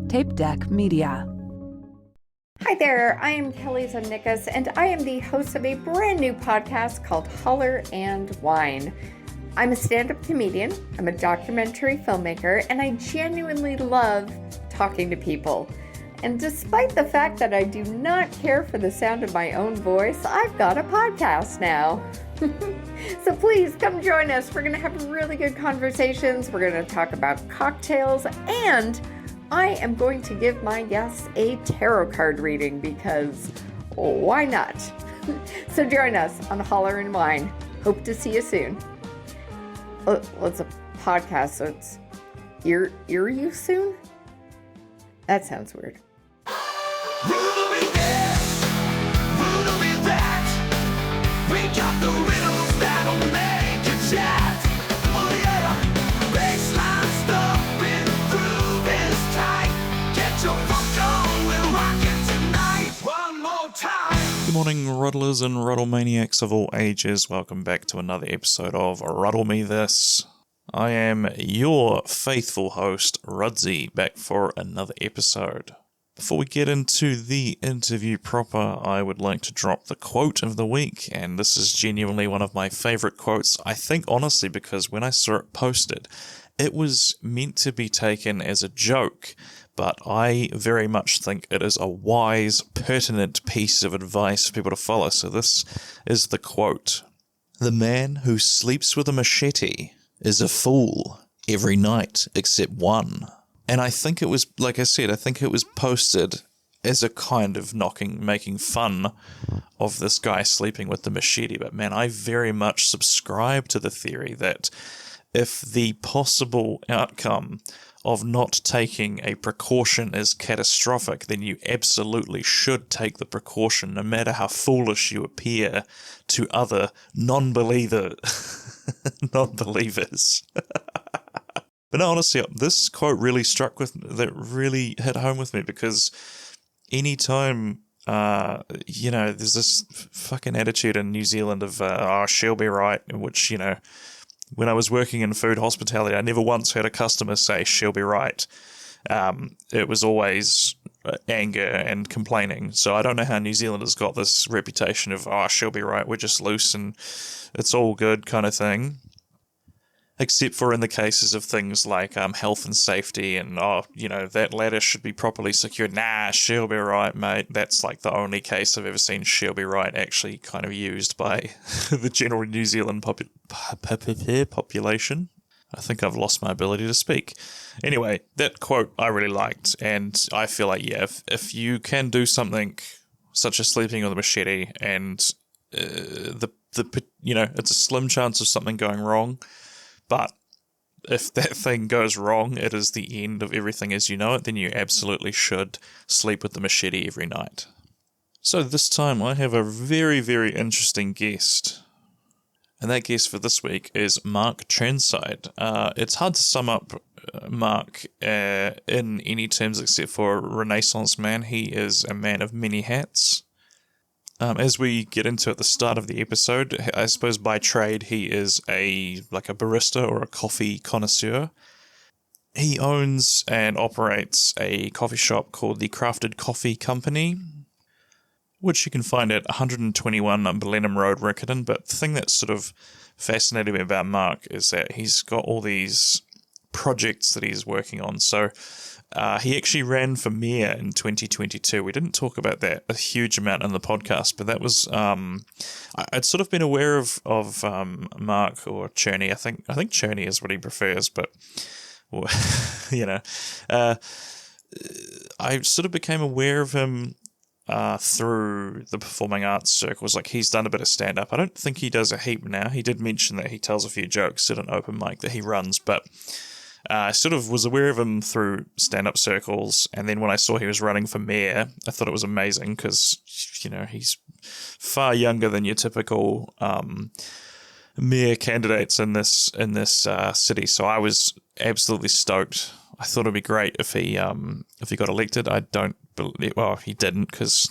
Tape Deck Media. Hi there, I am Kelly Zemnikas, and I am the host of a brand new podcast called Holler and Wine. I'm a stand-up comedian, I'm a documentary filmmaker, and I genuinely love talking to people. And despite the fact that I do not care for the sound of my own voice, I've got a podcast now. So please come join us. We're going to have really good conversations. We're going to talk about cocktails, and I am going to give my guests a tarot card reading because why not? So join us on Holler and Wine. Hope to see you soon. Well, it's a podcast, so it's hear you soon? That sounds weird. Ruddle me this, ruddle me that. We got the riddles that'll make you chat. Oh yeah, baseline stuff in groove is tight. Get your funk on, we're rocking tonight. One more time. Good morning, Ruddlers and Ruddle Maniacs of all ages. Welcome back to another episode of Ruddle Me This. I am your faithful host, Rudsy, back for another episode. Before we get into the interview proper, I would like to drop the quote of the week, and this is genuinely one of my favourite quotes, I think honestly because when I saw it posted, it was meant to be taken as a joke, but I very much think it is a wise, pertinent piece of advice for people to follow, so this is the quote. "The man who sleeps with a machete is a fool every night except one." And I think it was, like I said, I think it was posted as a kind of making fun of this guy sleeping with the machete. But man, I very much subscribe to the theory that if the possible outcome of not taking a precaution is catastrophic, then you absolutely should take the precaution, no matter how foolish you appear to other non-believers. But no, honestly, this quote really really hit home with me because anytime, there's this fucking attitude in New Zealand of, she'll be right, which, when I was working in food hospitality, I never once heard a customer say, she'll be right. It was always anger and complaining. So I don't know how New Zealand has got this reputation of, she'll be right, we're just loose and it's all good kind of thing. Except for in the cases of things like health and safety and, that ladder should be properly secured. Nah, she'll be right, mate. That's like the only case I've ever seen she'll be right actually kind of used by the general New Zealand population. I think I've lost my ability to speak. Anyway, that quote I really liked, and I feel like, if you can do something such as sleeping with a machete and it's a slim chance of something going wrong, but if that thing goes wrong, it is the end of everything as you know it, then you absolutely should sleep with the machete every night. So this time I have a very, very interesting guest. And that guest for this week is Mark Chirnside. It's hard to sum up Mark in any terms except for a Renaissance man. He is a man of many hats. As we get into at the start of the episode, I suppose by trade he is a barista or a coffee connoisseur. He owns and operates a coffee shop called the Crafted Coffee Company, which you can find at 121 Blenheim Road, Riccarton. But the thing that sort of fascinated me about Mark is that he's got all these projects that he's working on. So he actually ran for mayor in 2022. We didn't talk about that a huge amount in the podcast, but that was I'd sort of been aware of Mark or Chirny. I think Chirny is what he prefers, but I sort of became aware of him through the performing arts circles. Like, he's done a bit of stand-up. I don't think he does a heap now. He did mention that he tells a few jokes at an open mic that he runs, but I sort of was aware of him through stand-up circles, and then when I saw he was running for mayor, I thought it was amazing because, he's far younger than your typical mayor candidates in this city. So I was absolutely stoked. I thought it'd be great if he got elected. I don't believe, well, he didn't, because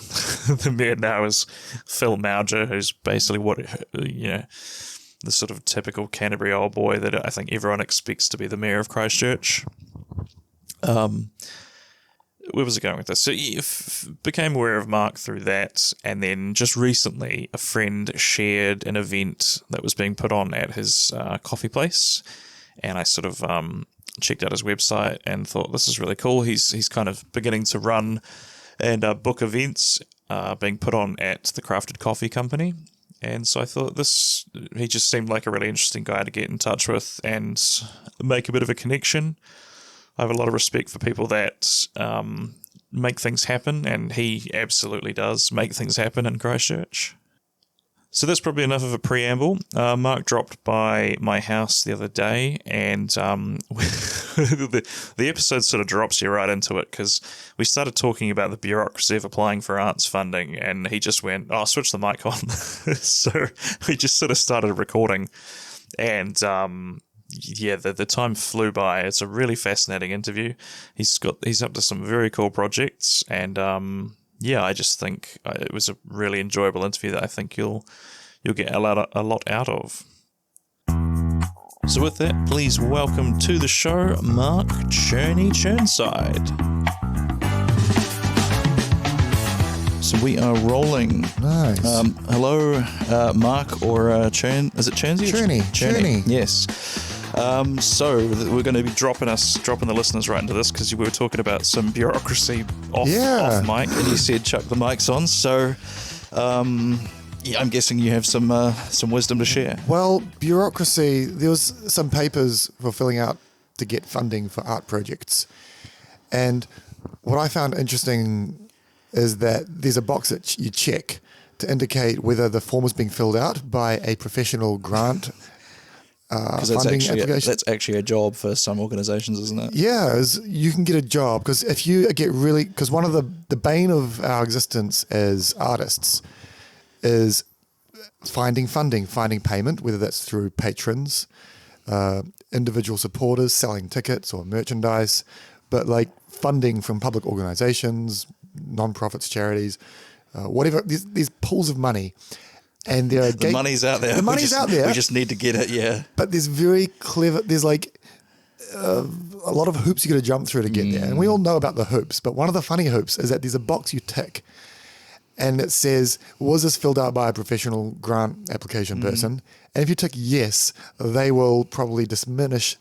the mayor now is Phil Mauger, who's basically the sort of typical Canterbury old boy that I think everyone expects to be the mayor of Christchurch. Where was I going with this? So you became aware of Mark through that, and then just recently a friend shared an event that was being put on at his coffee place, and I sort of checked out his website and thought, this is really cool. He's kind of beginning to run and book events being put on at the Crafted Coffee Company, and so I thought he just seemed like a really interesting guy to get in touch with and make a bit of a connection. I have a lot of respect for people that make things happen, and he absolutely does make things happen in Christchurch. So that's probably enough of a preamble. Mark dropped by my house the other day, and the episode sort of drops you right into it because we started talking about the bureaucracy of applying for arts funding, and he just went, "Oh, switch the mic on." So we just sort of started recording, and the time flew by. It's a really fascinating interview. He's up to some very cool projects, and I just think it was a really enjoyable interview that I think you'll get a lot out of. So with that, please welcome to the show Mark Chirnside. So we are rolling. Nice. Hello, Mark, or Churn. Is it Churnsy? Chirny. Yes. So we're going to be dropping the listeners right into this because we were talking about some bureaucracy off mic, and you said chuck the mics on. So, I'm guessing you have some wisdom to share. Well, bureaucracy, there was some papers for filling out to get funding for art projects. And what I found interesting is that there's a box that you check to indicate whether the form is being filled out by a professional grant because that's actually a job for some organisations, isn't it? Yeah, you can get a job because if you get because one of the bane of our existence as artists is finding funding, finding payment, whether that's through patrons, individual supporters, selling tickets or merchandise, but like funding from public organisations, non-profits, charities, whatever, these pools of money. And there are the money's out there. The money's out there. We just need to get it, yeah. But there's like a lot of hoops you got to jump through to get there. And we all know about the hoops, but one of the funny hoops is that there's a box you tick and it says, was this filled out by a professional grant application person? And if you tick yes, they will probably diminish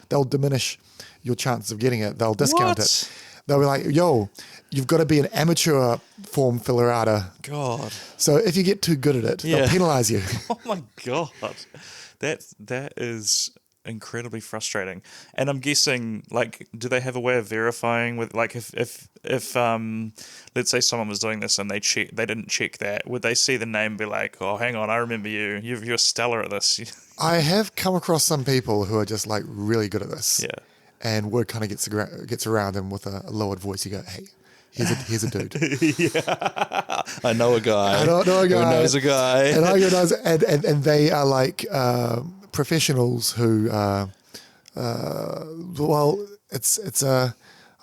your chances of getting it. They'll discount it. They'll be like, yo, you've got to be an amateur form filler outer. God. So if you get too good at it, they'll penalise you. Oh my God. That is incredibly frustrating. And I'm guessing, like, do they have a way of verifying with, like, if let's say someone was doing this and they didn't check that, would they see the name and be like, oh, hang on, I remember you. You're stellar at this. I have come across some people who are just like really good at this. Yeah. And word kind of gets around them with a lowered voice. You go, hey, here's a dude. Yeah. I know a guy. I don't know a guy. Who knows a guy. And I knows, and they are like professionals who, I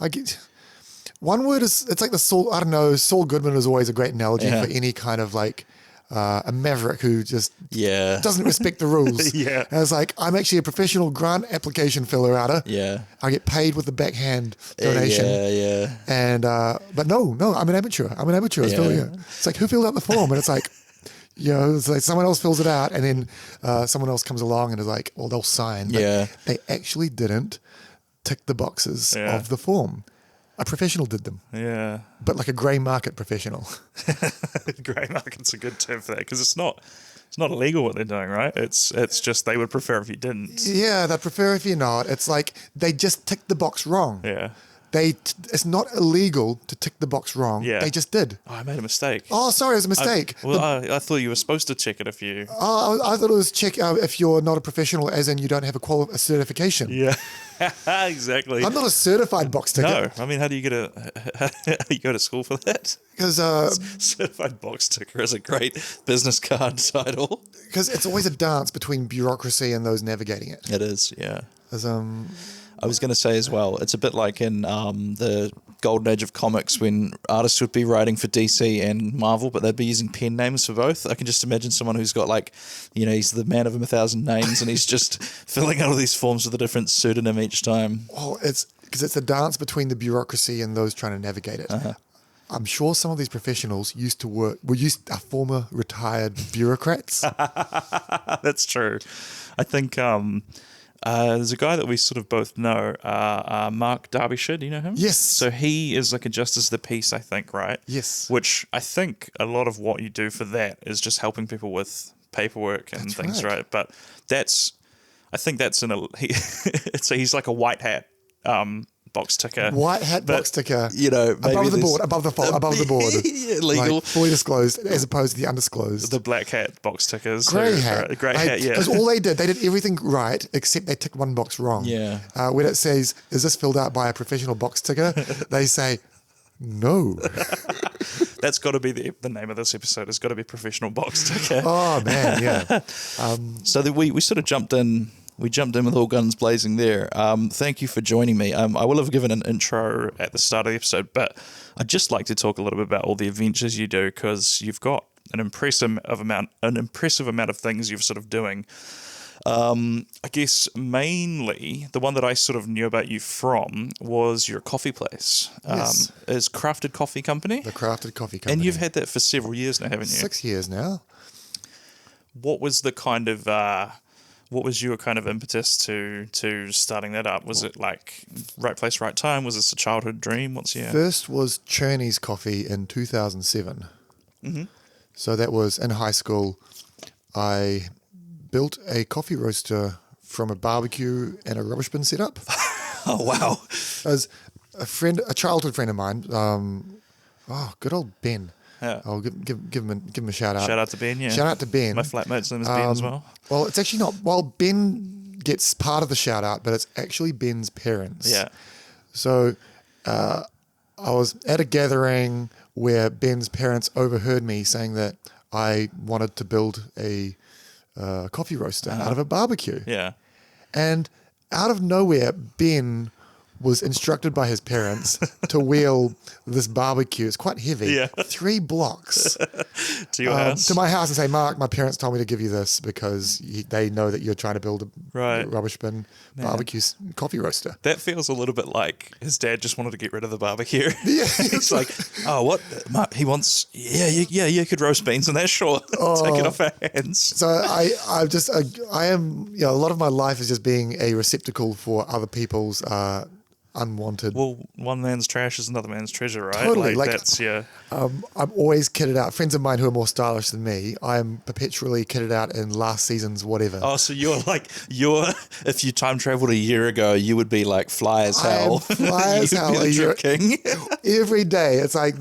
get one word is, it's like Saul Goodman is always a great analogy for any kind of like a maverick who just doesn't respect the rules. Yeah. And it's like, I'm actually a professional grant application filler outer. Yeah. I get paid with the backhand donation. Yeah. And, but no, I'm an amateur. It's like, who filled out the form? And it's like, it's like someone else fills it out and then someone else comes along and is like, well, they'll sign. But they actually didn't tick the boxes of the form. A professional did them. Yeah. But like a grey market professional. Grey market's a good term for that because it's not illegal what they're doing, right? It's just they would prefer if you didn't. Yeah, they'd prefer if you're not. It's like they just ticked the box wrong. Yeah. It's not illegal to tick the box wrong. Yeah. They just did. Oh, I made a mistake. Oh, sorry, it was a mistake. I thought you were supposed to check it if you... Oh, I thought it was check if you're not a professional, as in you don't have a certification. Yeah, exactly. I'm not a certified box ticker. No, I mean, how do you you go to school for that? Because certified box ticker is a great business card title. Because it's always a dance between bureaucracy and those navigating it. It is, yeah. As I was going to say as well, it's a bit like in the golden age of comics when artists would be writing for DC and Marvel, but they'd be using pen names for both. I can just imagine someone who's got like, he's the man of 1,000 names and he's just filling out all these forms with a different pseudonym each time. Well, it's because it's a dance between the bureaucracy and those trying to navigate it. I'm sure some of these professionals are former retired bureaucrats. That's true. I think there's a guy that we sort of both know, Mark Derbyshire. Do you know him? Yes. So he is like a justice of the peace, I think, right? Yes. Which I think a lot of what you do for that is just helping people with paperwork and things, right? But I think that's he's like a white hat box ticker. White hat box ticker. You know, above the board, above the board. Legal. Like, fully disclosed as opposed to the undisclosed. The black hat box tickers. Grey hat. Grey hat, yeah. Because all they did everything right except they ticked one box wrong. Yeah. When it says, is this filled out by a professional box ticker? They say, no. That's got to be the name of this episode. It's got to be professional box ticker. Oh, man, yeah. So we sort of jumped in. We jumped in with all guns blazing there. Thank you for joining me. I will have given an intro at the start of the episode, but I'd just like to talk a little bit about all the adventures you do, because you've got an impressive amount of things you're sort of doing. I guess mainly the one that I sort of knew about you from was your coffee place. Yes. Is Crafted Coffee Company. The Crafted Coffee Company. And you've had that for several years now, haven't you? 6 years now. What was the kind of what was your kind of impetus to starting that up? Was it like right place, right time? Was this a childhood dream? First was Chirny's Coffee in 2007. Mm-hmm. So that was in high school. I built a coffee roaster from a barbecue and a rubbish bin setup. Oh, wow. As a childhood friend of mine, good old Ben. Yeah. I'll give him a shout out. Shout out to Ben, yeah. Shout out to Ben. My flatmate's name is Ben as well. Well, it's actually not. Well, Ben gets part of the shout out, but it's actually Ben's parents. Yeah. So I was at a gathering where Ben's parents overheard me saying that I wanted to build a coffee roaster out of a barbecue. Yeah. And out of nowhere, Ben was instructed by his parents to wheel this barbecue. It's quite heavy. Yeah. 3 blocks To your house. to my house and say, Mark, my parents told me to give you this because they know that you're trying to build a Right. rubbish bin barbecue coffee roaster. That feels a little bit like his dad just wanted to get rid of the barbecue. Yeah. He's like, oh, what? Mark, he wants, you could roast beans in that, sure. Take it off our hands. So I am, a lot of my life is just being a receptacle for other people's unwanted. Well, one man's trash is another man's treasure, right? Totally, like, that's, yeah. I'm always kitted out. Friends of mine who are more stylish than me, I'm perpetually kitted out in last season's whatever. Oh, so if you time traveled a year ago, you would be like fly as hell. Fly as hell. You'd be the drip king. Every day. It's like,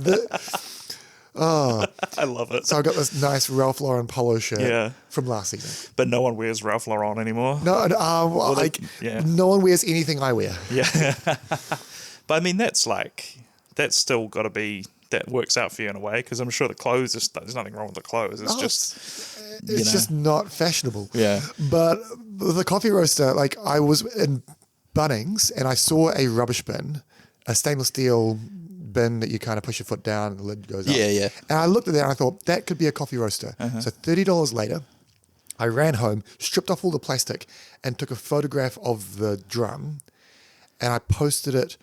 I love it. so I got this nice Ralph Lauren polo shirt from last season. But no one wears Ralph Lauren anymore. No, no one wears anything I wear. Yeah. But I mean, that's still got to be, that works out for you in a way, because I'm sure the clothes, there's nothing wrong with the clothes. It's just not fashionable. Yeah. But the coffee roaster, like I was in Bunnings and I saw a rubbish bin, a stainless steel bin that you kind of push your foot down and the lid goes up. Yeah. And I looked at that and I thought, that could be a coffee roaster. So $30 later, I ran home, stripped off all the plastic and took a photograph of the drum and I posted it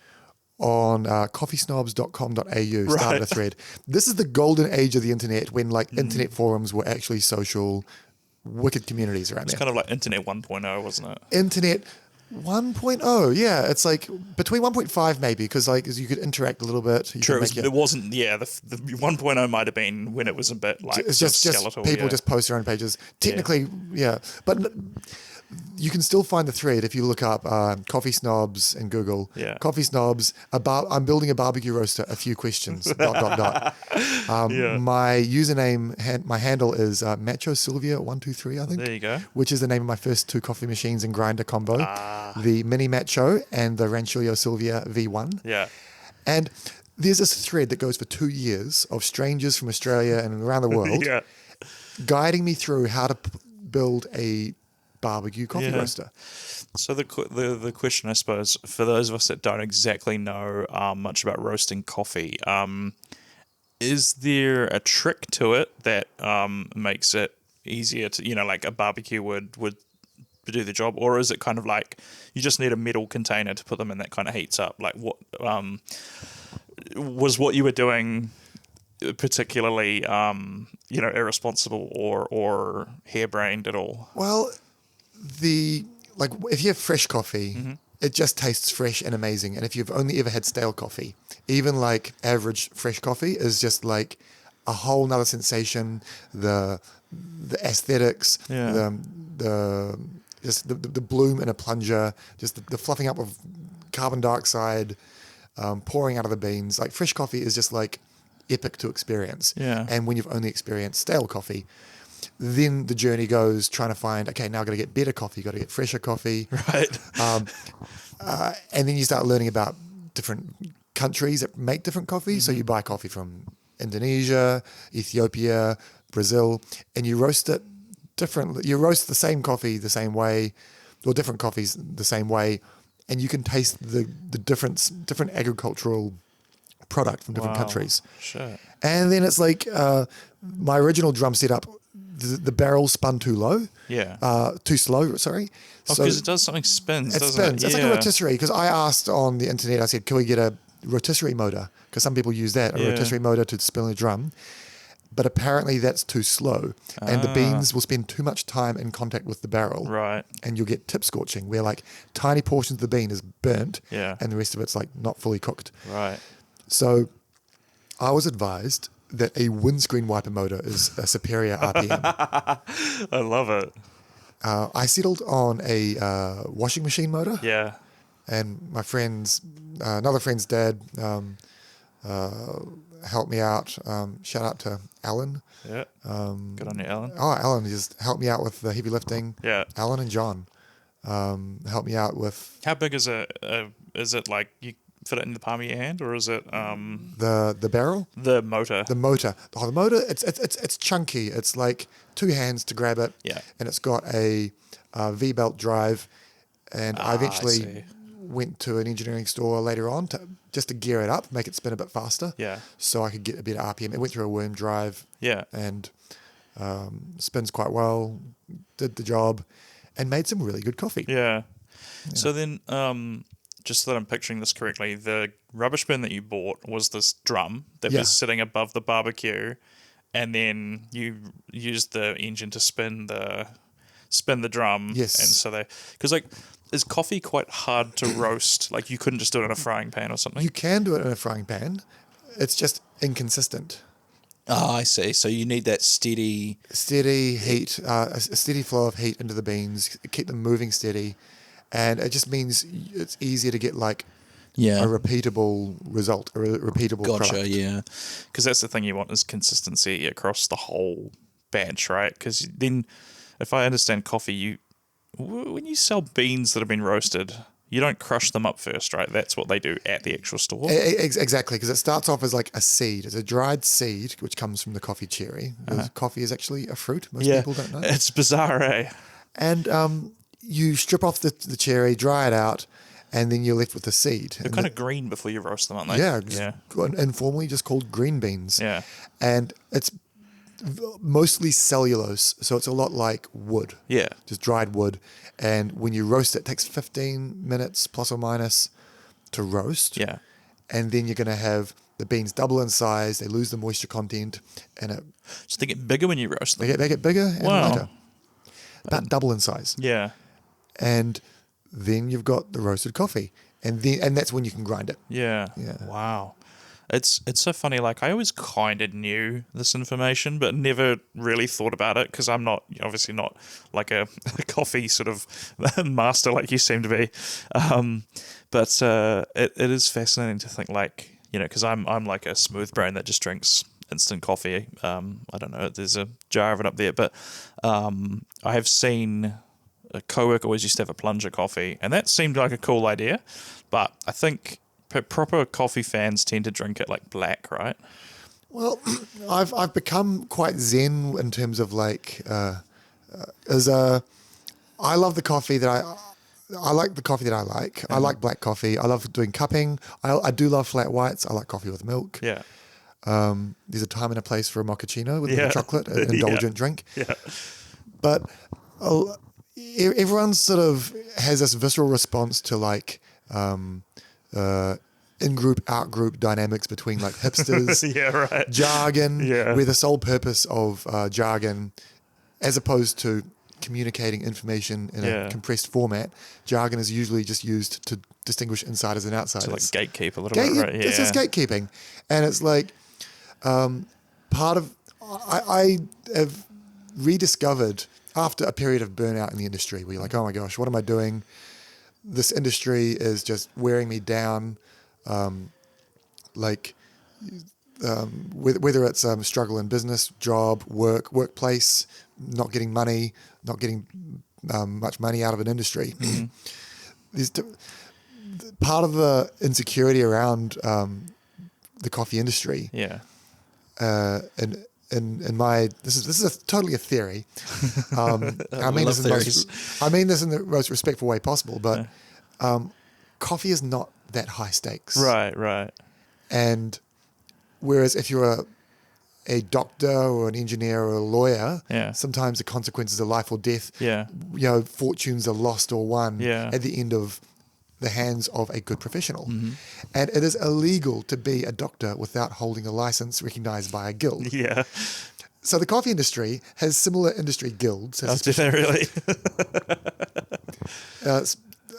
on coffeesnobs.com.au, started a thread. This is the golden age of the internet when internet forums were actually social, wicked communities around there. It's kind of like Internet 1.0, wasn't it? Internet 1.0, yeah. It's like between 1.5 maybe, because you could interact a little bit. True, it wasn't, the 1.0 might have been when it was a bit like it's just skeletal. People just post their own pages. Technically, but you can still find the thread if you look up Coffee Snobs in Google. Yeah. Coffee Snobs, I'm building a barbecue roaster, a few questions, ... My username, my handle is Macho Sylvia 123, I think. There you go. Which is the name of my first 2 coffee machines and grinder combo. The Mini Macho and the Ranchillo Sylvia V1. Yeah. And there's this thread that goes for 2 years of strangers from Australia and around the world guiding me through how to build a barbecue coffee roaster. So the question, I suppose, for those of us that don't exactly know much about roasting coffee, is there a trick to it that makes it easier to, like a barbecue would do the job, or is it kind of like you just need a metal container to put them in that kind of heats up? Like, what was what you were doing particularly, irresponsible or harebrained at all? Well, if you have fresh coffee, it just tastes fresh and amazing. And if you've only ever had stale coffee, even like average fresh coffee is just like a whole nother sensation. The aesthetics, the bloom in a plunger, just the fluffing up of carbon dioxide, pouring out of the beans. Like fresh coffee is just like epic to experience. Yeah. And when you've only experienced stale coffee, then the journey goes trying to find, okay, now I've got to get better coffee, got to get fresher coffee. Right. And then you start learning about different countries that make different coffee. So you buy coffee from Indonesia, Ethiopia, Brazil, and you roast it differently. You roast the same coffee the same way, or different coffees the same way, and you can taste the different agricultural product from different countries. Sure. And then it's like my original drum setup, the barrel spun too low. Yeah. Too slow, sorry. Because it does something spins, It doesn't spins. it? It's like a rotisserie, because I asked on the internet, I said, can we get a rotisserie motor? Because some people use that, a rotisserie motor to spin a drum. But apparently that's too slow. And the beans will spend too much time in contact with the barrel. Right. And you'll get tip scorching, where like tiny portions of the bean is burnt and the rest of it's like not fully cooked. Right. So I was advised that a windscreen wiper motor is a superior RPM. I love it. I settled on a washing machine motor. Yeah. And my another friend's dad helped me out. Shout out to Alan. Yeah. Good on you, Alan. Oh, Alan just helped me out with the heavy lifting. Yeah. Alan and John helped me out with How big is it? Is it like you fit it in the palm of your hand, or is it the barrel? the motor? The motor. Oh, the motor. It's chunky. It's like two hands to grab it. Yeah. And it's got a V-belt drive. And I I eventually see. went to an engineering store later on just to gear it up, make it spin a bit faster. Yeah. So I could get a better RPM. It went through a worm drive. Yeah. And spins quite well. Did the job, and made some really good coffee. Yeah. So then, just so that I'm picturing this correctly, the rubbish bin that you bought was this drum that was sitting above the barbecue, and then you used the engine to spin the drum. Yes. And so because like, is coffee quite hard to roast? Like, you couldn't just do it in a frying pan or something? You can do it in a frying pan. It's just inconsistent. Oh, I see. So you need that steady Heat, a steady flow of heat into the beans, keep them moving steady. And it just means it's easier to get like a repeatable result, a repeatable Gotcha, product. yeah. Because that's the thing you want, is consistency across the whole batch, right? Because then, if I understand coffee, when you sell beans that have been roasted, you don't crush them up first, right? That's what they do at the actual store. Exactly, because it starts off as like a seed. It's a dried seed, which comes from the coffee cherry. Coffee is actually a fruit. Most people don't know. It's bizarre, eh? And you strip off the cherry, dry it out, and then you're left with the seed. They're kind of green before you roast them, aren't they? Yeah, informally just called green beans. Yeah. And it's mostly cellulose, so it's a lot like wood. Yeah. Just dried wood. And when you roast it, it takes 15 minutes plus or minus to roast. Yeah. And then you're going to have the beans double in size, they lose the moisture content, and So they get bigger when you roast them. they get bigger and Wow. lighter. About double in size. Yeah. And then you've got the roasted coffee. And that's when you can grind it. Yeah. Wow. It's so funny. Like, I always kind of knew this information, but never really thought about it, because I'm obviously not like a coffee sort of master like you seem to be. But it is fascinating to think, like, because I'm like a smooth brain that just drinks instant coffee. I don't know. There's a jar of it up there, but I have seen a coworker always used to have a plunger coffee, and that seemed like a cool idea. But I think proper coffee fans tend to drink it like black, right? Well, I've become quite zen in terms of like, I love the coffee that I like the coffee that I like. Mm-hmm. I like black coffee. I love doing cupping. I do love flat whites. I like coffee with milk. Yeah. There's a time and a place for a mochaccino with chocolate, an indulgent drink. Yeah. But everyone sort of has this visceral response to like in-group, out-group dynamics between like hipsters, Yeah, right. jargon, Yeah. where the sole purpose of jargon, as opposed to communicating information in Yeah. a compressed format, jargon is usually just used to distinguish insiders and outsiders. To like gatekeep a little bit, right? Yeah. It's just gatekeeping. And it's like part of, I have rediscovered after a period of burnout in the industry where you're like, oh my gosh, what am I doing? This industry is just wearing me down. Whether it's struggle in business, job, workplace, not getting money, not getting much money out of an industry. There's part of the insecurity around the coffee industry. Yeah. In my this is totally a theory. I mean this in the most respectful way possible, but coffee is not that high stakes. Right. And whereas if you're a doctor or an engineer or a lawyer, sometimes the consequences are life or death. Yeah. Fortunes are lost or won at the end of the hands of a good professional. And it is illegal to be a doctor without holding a license recognized by a guild. Yeah. So the coffee industry has similar industry guilds. Do they really?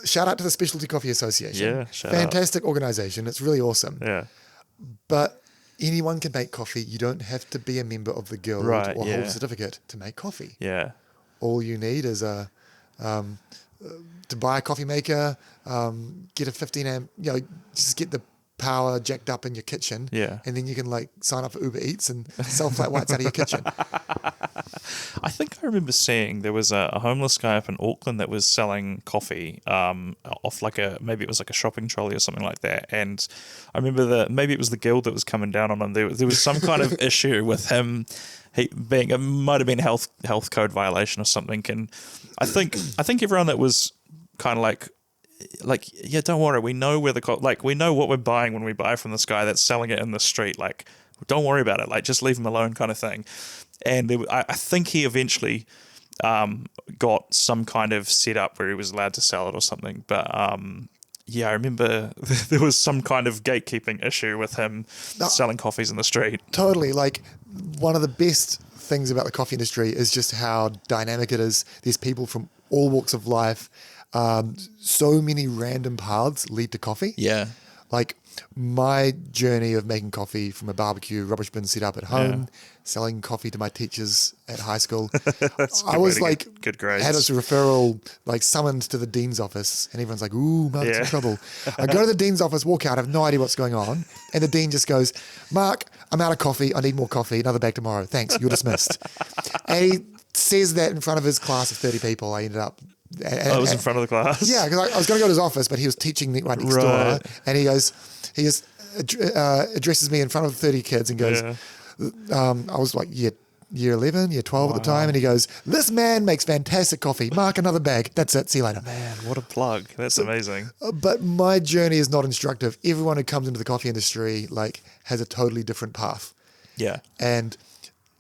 Shout out to the Specialty Coffee Association. Yeah, shout out. Fantastic organization. It's really awesome. Yeah. But anyone can make coffee. You don't have to be a member of the guild or hold a certificate to make coffee. Yeah. All you need is to buy a coffee maker, get a 15 amp, just get the power jacked up in your kitchen. Yeah. And then you can like sign up for Uber Eats and sell flat whites out of your kitchen. I think I remember seeing there was a homeless guy up in Auckland that was selling coffee off maybe it was like a shopping trolley or something like that. And I remember maybe it was the guild that was coming down on him. There was some kind of issue with him. It might have been a health code violation or something. And I think everyone that was kind of like, yeah, don't worry, we know where we know what we're buying when we buy from this guy that's selling it in the street. Like, don't worry about it. Like, just leave him alone, kind of thing. And I think he eventually got some kind of setup where he was allowed to sell it or something. But I remember there was some kind of gatekeeping issue with him selling coffees in the street. Totally. Like, one of the best things about the coffee industry is just how dynamic it is. There's people from all walks of life. So many random paths lead to coffee. Yeah. Like my journey of making coffee from a barbecue rubbish bin set up at home, selling coffee to my teachers at high school. I was like, good grades. had this referral like summoned to the dean's office, and everyone's like, "Ooh, Mark's in trouble." I go to the dean's office, walk out, I have no idea what's going on, and the dean just goes, "Mark, I'm out of coffee. I need more coffee. Another bag tomorrow. Thanks. You're dismissed." And he says that in front of his class of 30 people. I ended up. I was in front of the class. Yeah, because I was going to go to his office, but he was teaching right next door, and he just addresses me in front of 30 kids and goes, I was like year 11, year 12 at the time, and he goes, "This man makes fantastic coffee. Mark, another bag. That's it. See you later." Man, what a plug. That's amazing. But my journey is not instructive. Everyone who comes into the coffee industry like has a totally different path. Yeah. And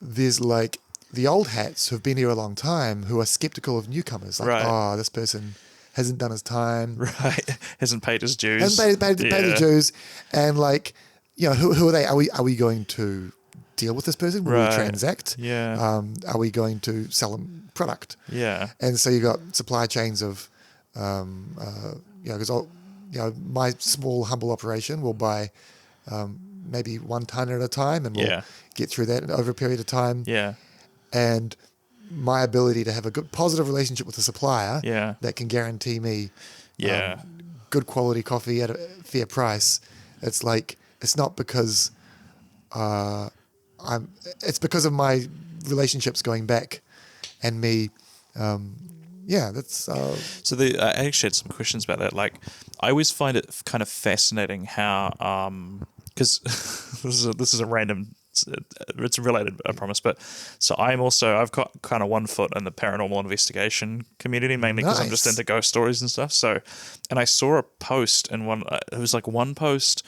there's like the old hats who've been here a long time who are skeptical of newcomers. Like, oh, this person hasn't done his time. Right. Hasn't paid his dues. Hasn't paid his dues. And like, who are they? Are we going to deal with this person? Will we transact? Yeah. Are we going to sell them product? Yeah. And so you got supply chains of, because my small humble operation will buy maybe 1 ton at a time, and we'll get through that over a period of time. Yeah. And my ability to have a good positive relationship with the supplier that can guarantee me good quality coffee at a fair price. It's like, it's not because it's because of my relationships going back and me. That's so I actually had some questions about that. Like, I always find it kind of fascinating how because this is a random. It's related, I promise. But so I've got kind of 1 foot in the paranormal investigation community, mainly because I'm just into ghost stories and stuff. So, and I saw a post in it was like one post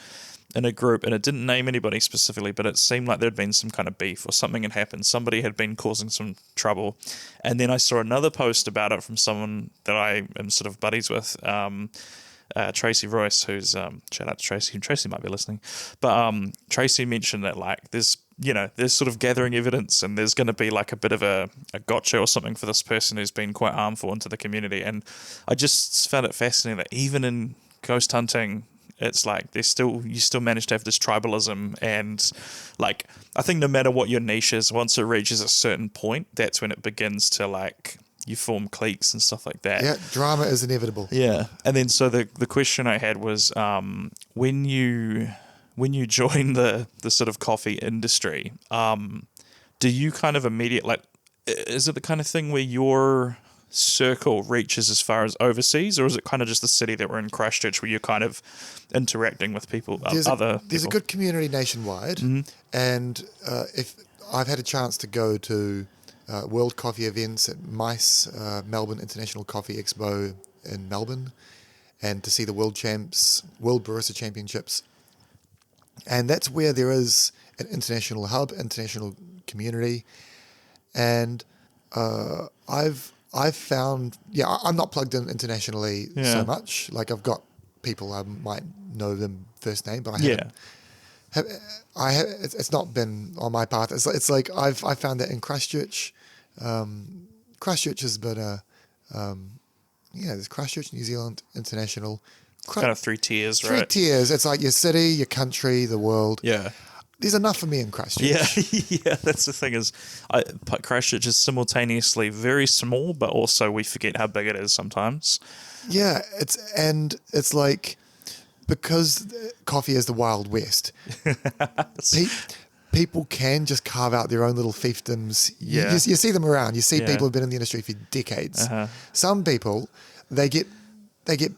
in a group, and it didn't name anybody specifically, but it seemed like there'd been some kind of beef or something had happened. Somebody had been causing some trouble. And then I saw another post about it from someone that I am sort of buddies with, Tracy Royce, who's shout out to Tracy, and Tracy might be listening. But Tracy mentioned that like there's sort of gathering evidence, and there's going to be like a bit of a gotcha or something for this person who's been quite harmful into the community. And I just found it fascinating that even in ghost hunting, it's like you still manage to have this tribalism, and like I think no matter what your niche is, once it reaches a certain point, that's when it begins to like you form cliques and stuff like that. Yeah, drama is inevitable. Yeah, and then so the question I had was when you join the sort of coffee industry, do you kind of is it the kind of thing where your circle reaches as far as overseas, or is it kind of just the city that we're in, Christchurch, where you're kind of interacting with people, There's other there's a people? good community nationwide, and if I've had a chance to go to World Coffee events at MICE, Melbourne International Coffee Expo in Melbourne, and to see the World Barista Championships. And that's where there is an international hub, international community. And I've found, I'm not plugged in internationally so much. Like I've got people I might know them first name, but I haven't. It's not been on my path. It's like I found that in Christchurch. Christchurch has been there's Christchurch, New Zealand, international. Kind of 3 tiers, Three right? tiers. It's like your city, your country, the world. Yeah. There's enough for me in Christchurch. Yeah, that's the thing is, Christchurch is simultaneously very small, but also we forget how big it is sometimes. Yeah, it's like because coffee is the Wild West. People can just carve out their own little fiefdoms. Yeah. You see them around. You see people who've been in the industry for decades. Some people, they get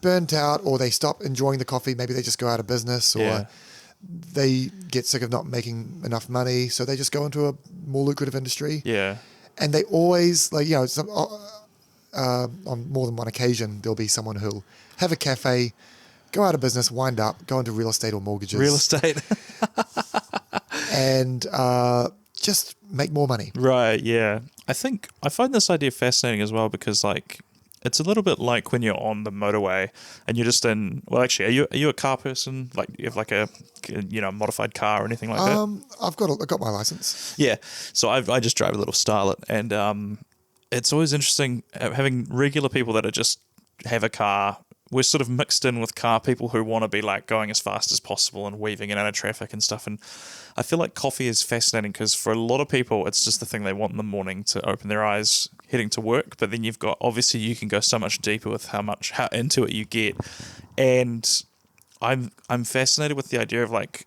burnt out, or they stop enjoying the coffee. Maybe they just go out of business, or they get sick of not making enough money, so they just go into a more lucrative industry. Yeah. And they always, on more than one occasion, there'll be someone who'll have a cafe, go out of business, wind up, go into real estate or mortgages. Real estate. And just make more money. Right, yeah. I find this idea fascinating as well, because like it's a little bit like when you're on the motorway and you're just in. Well, actually, are you a car person? Like you have like a modified car or anything like that? I've got my license. Yeah. So I just drive a little Starlet, and it's always interesting having regular people that are just have a car. We're sort of mixed in with car people who want to be like going as fast as possible and weaving in and out of traffic and stuff. And I feel like coffee is fascinating because for a lot of people, it's just the thing they want in the morning to open their eyes heading to work. But then you've got, obviously you can go so much deeper with how into it you get. And I'm fascinated with the idea of like,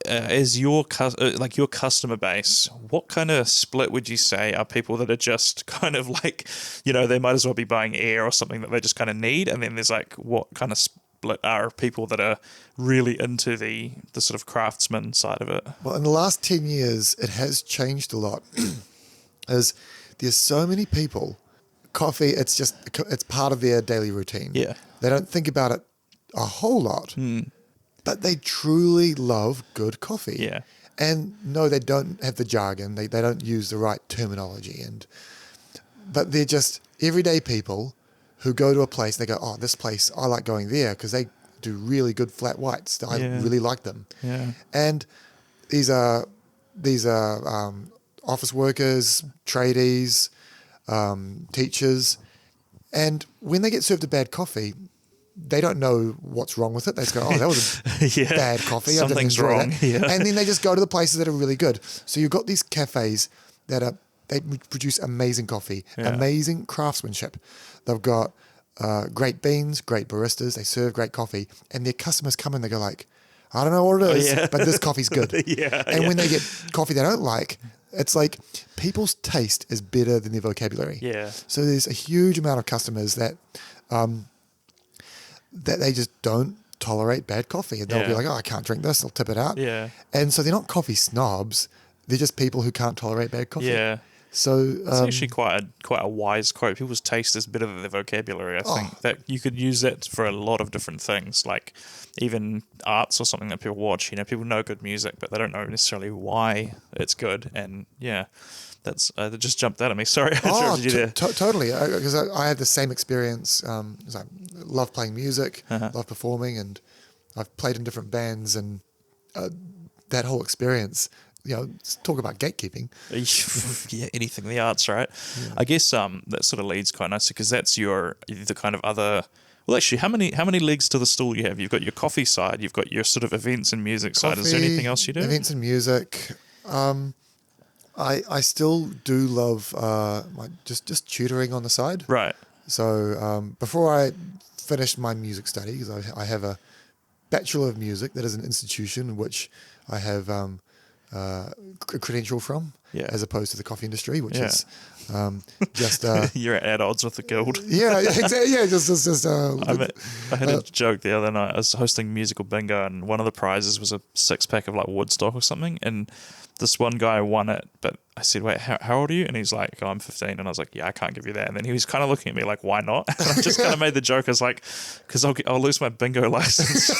as your customer base, what kind of split would you say are people that are just kind of like, they might as well be buying air or something that they just kind of need, and then there's like what kind of split are people that are really into the sort of craftsman side of it? Well, in the last 10 years, it has changed a lot. As there's so many people, coffee, it's part of their daily routine. Yeah. They don't think about it a whole lot. But they truly love good coffee. Yeah. And no, they don't have the jargon. They don't use the right terminology. But they're just everyday people who go to a place. They go, oh, this place, I like going there because they do really good flat whites. I really like them. Yeah. And these are office workers, tradies, teachers. And when they get served a bad coffee, they don't know what's wrong with it. They just go, oh, that was a bad coffee. Something's I didn't enjoy wrong. that. Yeah. And then they just go to the places that are really good. So you've got these cafes that they produce amazing coffee, amazing craftsmanship. They've got great beans, great baristas. They serve great coffee. And their customers come in, they go like, I don't know what it is, but this coffee's good. When they get coffee they don't like, it's like people's taste is better than their vocabulary. Yeah. So there's a huge amount of customers that they just don't tolerate bad coffee. And they'll be like, oh, I can't drink this. They'll tip it out. Yeah. And so they're not coffee snobs. They're just people who can't tolerate bad coffee. Yeah. So It's actually quite a wise quote. People's taste is better than their vocabulary. I think that you could use that for a lot of different things, like even arts or something that people watch. People know good music, but they don't know necessarily why it's good. And yeah, that's that just jumped out at me. Sorry, I interrupted you there. Totally, because I had the same experience. 'Cause I love playing music, love performing, and I've played in different bands, and that whole experience. Talk about gatekeeping. Yeah, anything the arts, right? Yeah. I guess that sort of leads quite nicely because that's the kind of other. Well, actually, how many legs to the stool you have? You've got your coffee side, you've got your sort of events and music side. Is there anything else you do? Events and music. I still do love just tutoring on the side. Right. So before I finished my music study, because I have a Bachelor of Music that is an institution in which I have a credential from, as opposed to the coffee industry, which is just you're at odds with the guild. Yeah, exactly. Yeah, just. I had a joke the other night. I was hosting musical bingo, and one of the prizes was a 6-pack of like Woodstock or something, and this one guy won it, but I said, wait, how old are you? And he's like, I'm 15. And I was like, yeah, I can't give you that. And then he was kind of looking at me like, why not? And I just kind of made the joke. I was like, because I'll lose my bingo license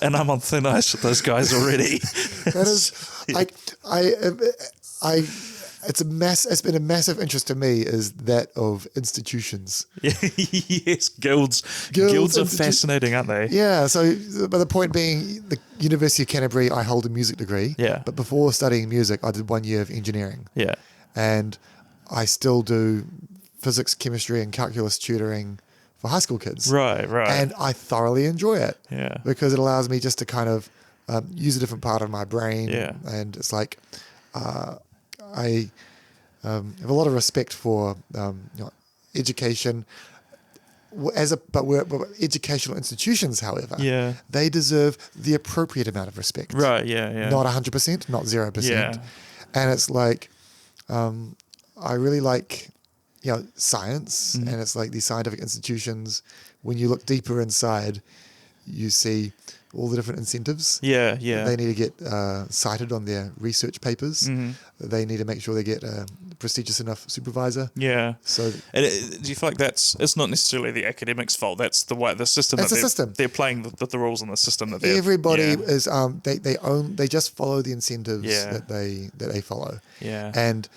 and I'm on thin ice with those guys already. That is, it's been a massive interest to me is that of institutions. Yes, guilds are fascinating, aren't they? Yeah, so but the point being, the University of Canterbury, I hold a music degree. Yeah. But before studying music, I did 1 year of engineering. Yeah. And I still do physics, chemistry, and calculus tutoring for high school kids. Right. And I thoroughly enjoy it. Yeah. Because it allows me just to kind of use a different part of my brain. Yeah. And it's like, I have a lot of respect for education. But educational institutions, however, they deserve the appropriate amount of respect. Right, yeah. Not 100%, not 0%. Yeah. And it's like, I really like, science, and it's like these scientific institutions, when you look deeper inside, you see all the different incentives. Yeah. They need to get cited on their research papers. Mm-hmm. They need to make sure they get a prestigious enough supervisor. Yeah. So, do you feel like it's not necessarily the academics' fault? That's the system. It's the system. They're playing the rules in the system that everybody is. They just follow the incentives that they follow. Yeah. And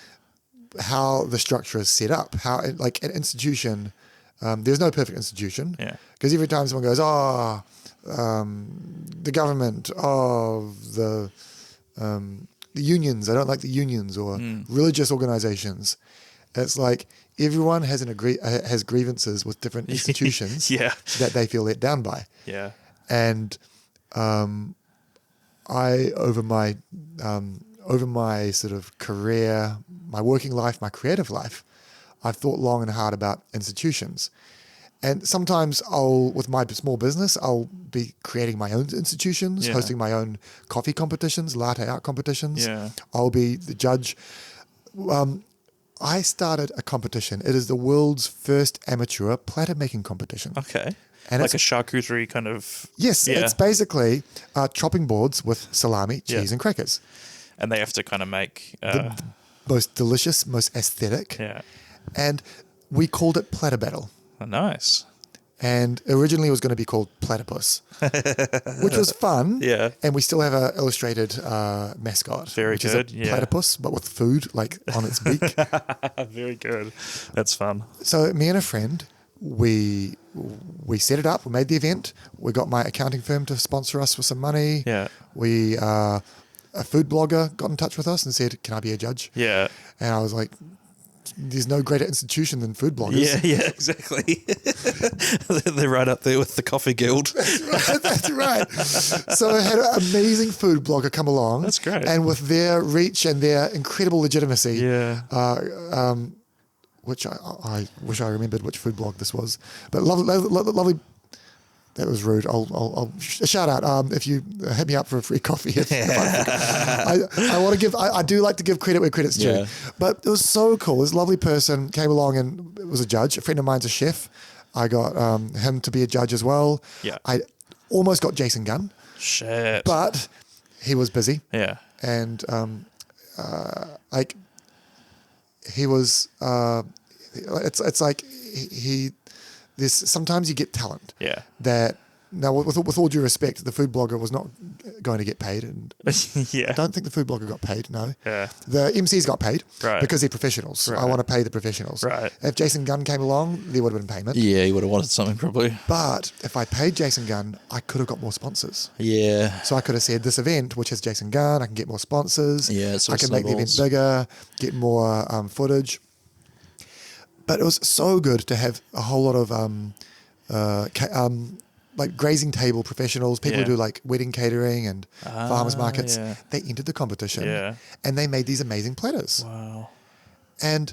how the structure is set up. How like an institution. There's no perfect institution. Yeah. Because every time someone goes, the government of the unions, I don't like the unions, or religious organizations. It's like everyone has has grievances with different institutions that they feel let down by. Yeah. And I over my sort of career, my working life, my creative life, I've thought long and hard about institutions. And sometimes with my small business, I'll be creating my own institutions, hosting my own coffee competitions, latte art competitions. Yeah. I'll be the judge. I started a competition. It is the world's first amateur platter making competition. Okay. And like a charcuterie kind of... Yes, it's basically chopping boards with salami, cheese and crackers. And they have to kind of make... the most delicious, most aesthetic. Yeah. And we called it Platter Battle. Oh, nice. And originally it was going to be called Platypus, which was fun. Yeah. And we still have an illustrated mascot. Very which good. Is a platypus, but with food like on its beak. Very good. That's fun. So me and a friend, we set it up. We made the event. We got my accounting firm to sponsor us with some money. Yeah. A food blogger got in touch with us and said, "Can I be a judge?" Yeah. And I was like, there's no greater institution than food bloggers. Yeah, exactly. They're right up there with the coffee guild. That's right. So I had an amazing food blogger come along. That's great. And with their reach and their incredible legitimacy, which I wish I remembered which food blog this was. But lovely. That was rude. I'll shout out if you hit me up for a free coffee. I want to give. I do like to give credit where credit's due. Yeah. But it was so cool. This lovely person came along and was a judge. A friend of mine's a chef. I got him to be a judge as well. Yeah. I almost got Jason Gunn. Shit. he was. It's like he. There's sometimes you get talent. Yeah. That now, with all due respect, the food blogger was not going to get paid, and Yeah. I don't think the food blogger got paid. No. Yeah. The MCs got paid Right. because they're professionals. I Right. want to pay the professionals. Right. If Jason Gunn came along, there would have been payment. Yeah, he would have wanted something probably. But if I paid Jason Gunn, I could have got more sponsors. Yeah. So I could have said, this event, which has Jason Gunn, I can get more sponsors. Yeah, it sort I of can make the event snowballs. bigger, get more footage. But it was so good to have a whole lot of like grazing table professionals, people Yeah. who do like wedding catering and farmers markets. yeah. They entered the competition Yeah. and they made these amazing platters. Wow. And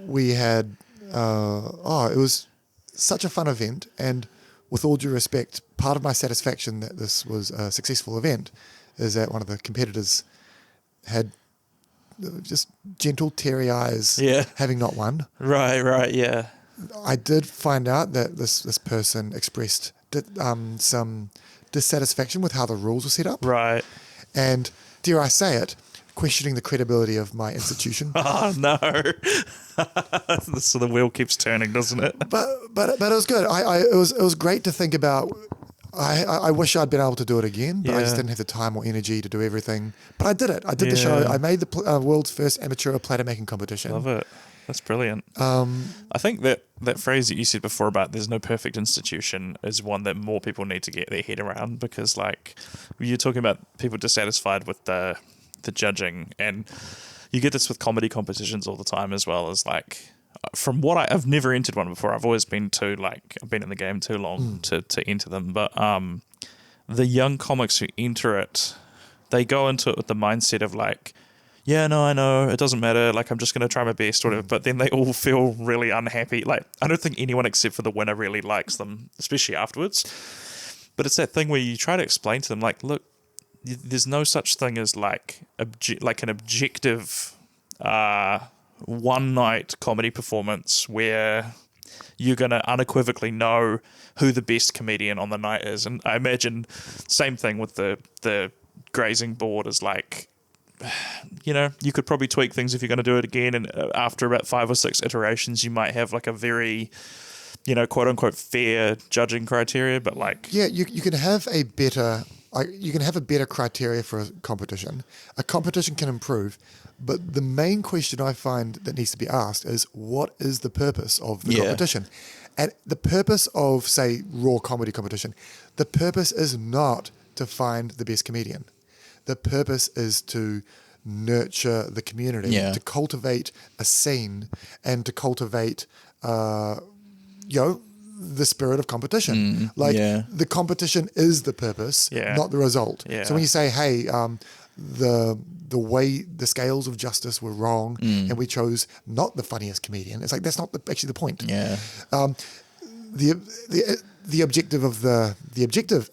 we had, it was such a fun event. And with all due respect, part of my satisfaction that this was a successful event is that one of the competitors had just gentle, teary eyes, Yeah. having not won. Right, yeah. I did find out that this person expressed some dissatisfaction with how the rules were set up. Right. And dare I say it, questioning the credibility of my institution. Oh, no. So the wheel keeps turning, doesn't it? But it was good. It was great to think about. I wish I'd been able to do it again, but I just Yeah. didn't have the time or energy to do everything. But I did it. I did the show. Yeah. I made the world's first amateur platter making competition. Love it. That's brilliant. I think that phrase that you said before about there's no perfect institution is one that more people need to get their head around, because like you're talking about people dissatisfied with the judging, and you get this with comedy competitions all the time as well, as like from what I've never entered one before. I've always been I've been in the game too long to enter them. But the young comics who enter it, they go into it with the mindset of like, yeah, no, I know, it doesn't matter, like I'm just going to try my best or whatever, but then they all feel really unhappy. Like I don't think anyone except for the winner really likes them, especially afterwards. But it's that thing where you try to explain to them like, look, there's no such thing as like an objective one night comedy performance where you're going to unequivocally know who the best comedian on the night is. And I imagine same thing with the grazing board is like, you know, you could probably tweak things if you're going to do it again, and after about 5 or 6 iterations you might have like a very, you know, quote unquote fair judging criteria. But like, Yeah, you can have a better criteria for a competition. A competition can improve, but the main question I find that needs to be asked is, what is the purpose of the competition? And the purpose of, say, raw comedy competition, the purpose is not to find the best comedian. The purpose is to nurture the community, to cultivate a scene, and to cultivate, the spirit of competition. The competition is the purpose, not the result. Yeah. So when you say, hey, the way the scales of justice were wrong, and we chose not the funniest comedian, it's like that's not actually the point. Yeah. The objective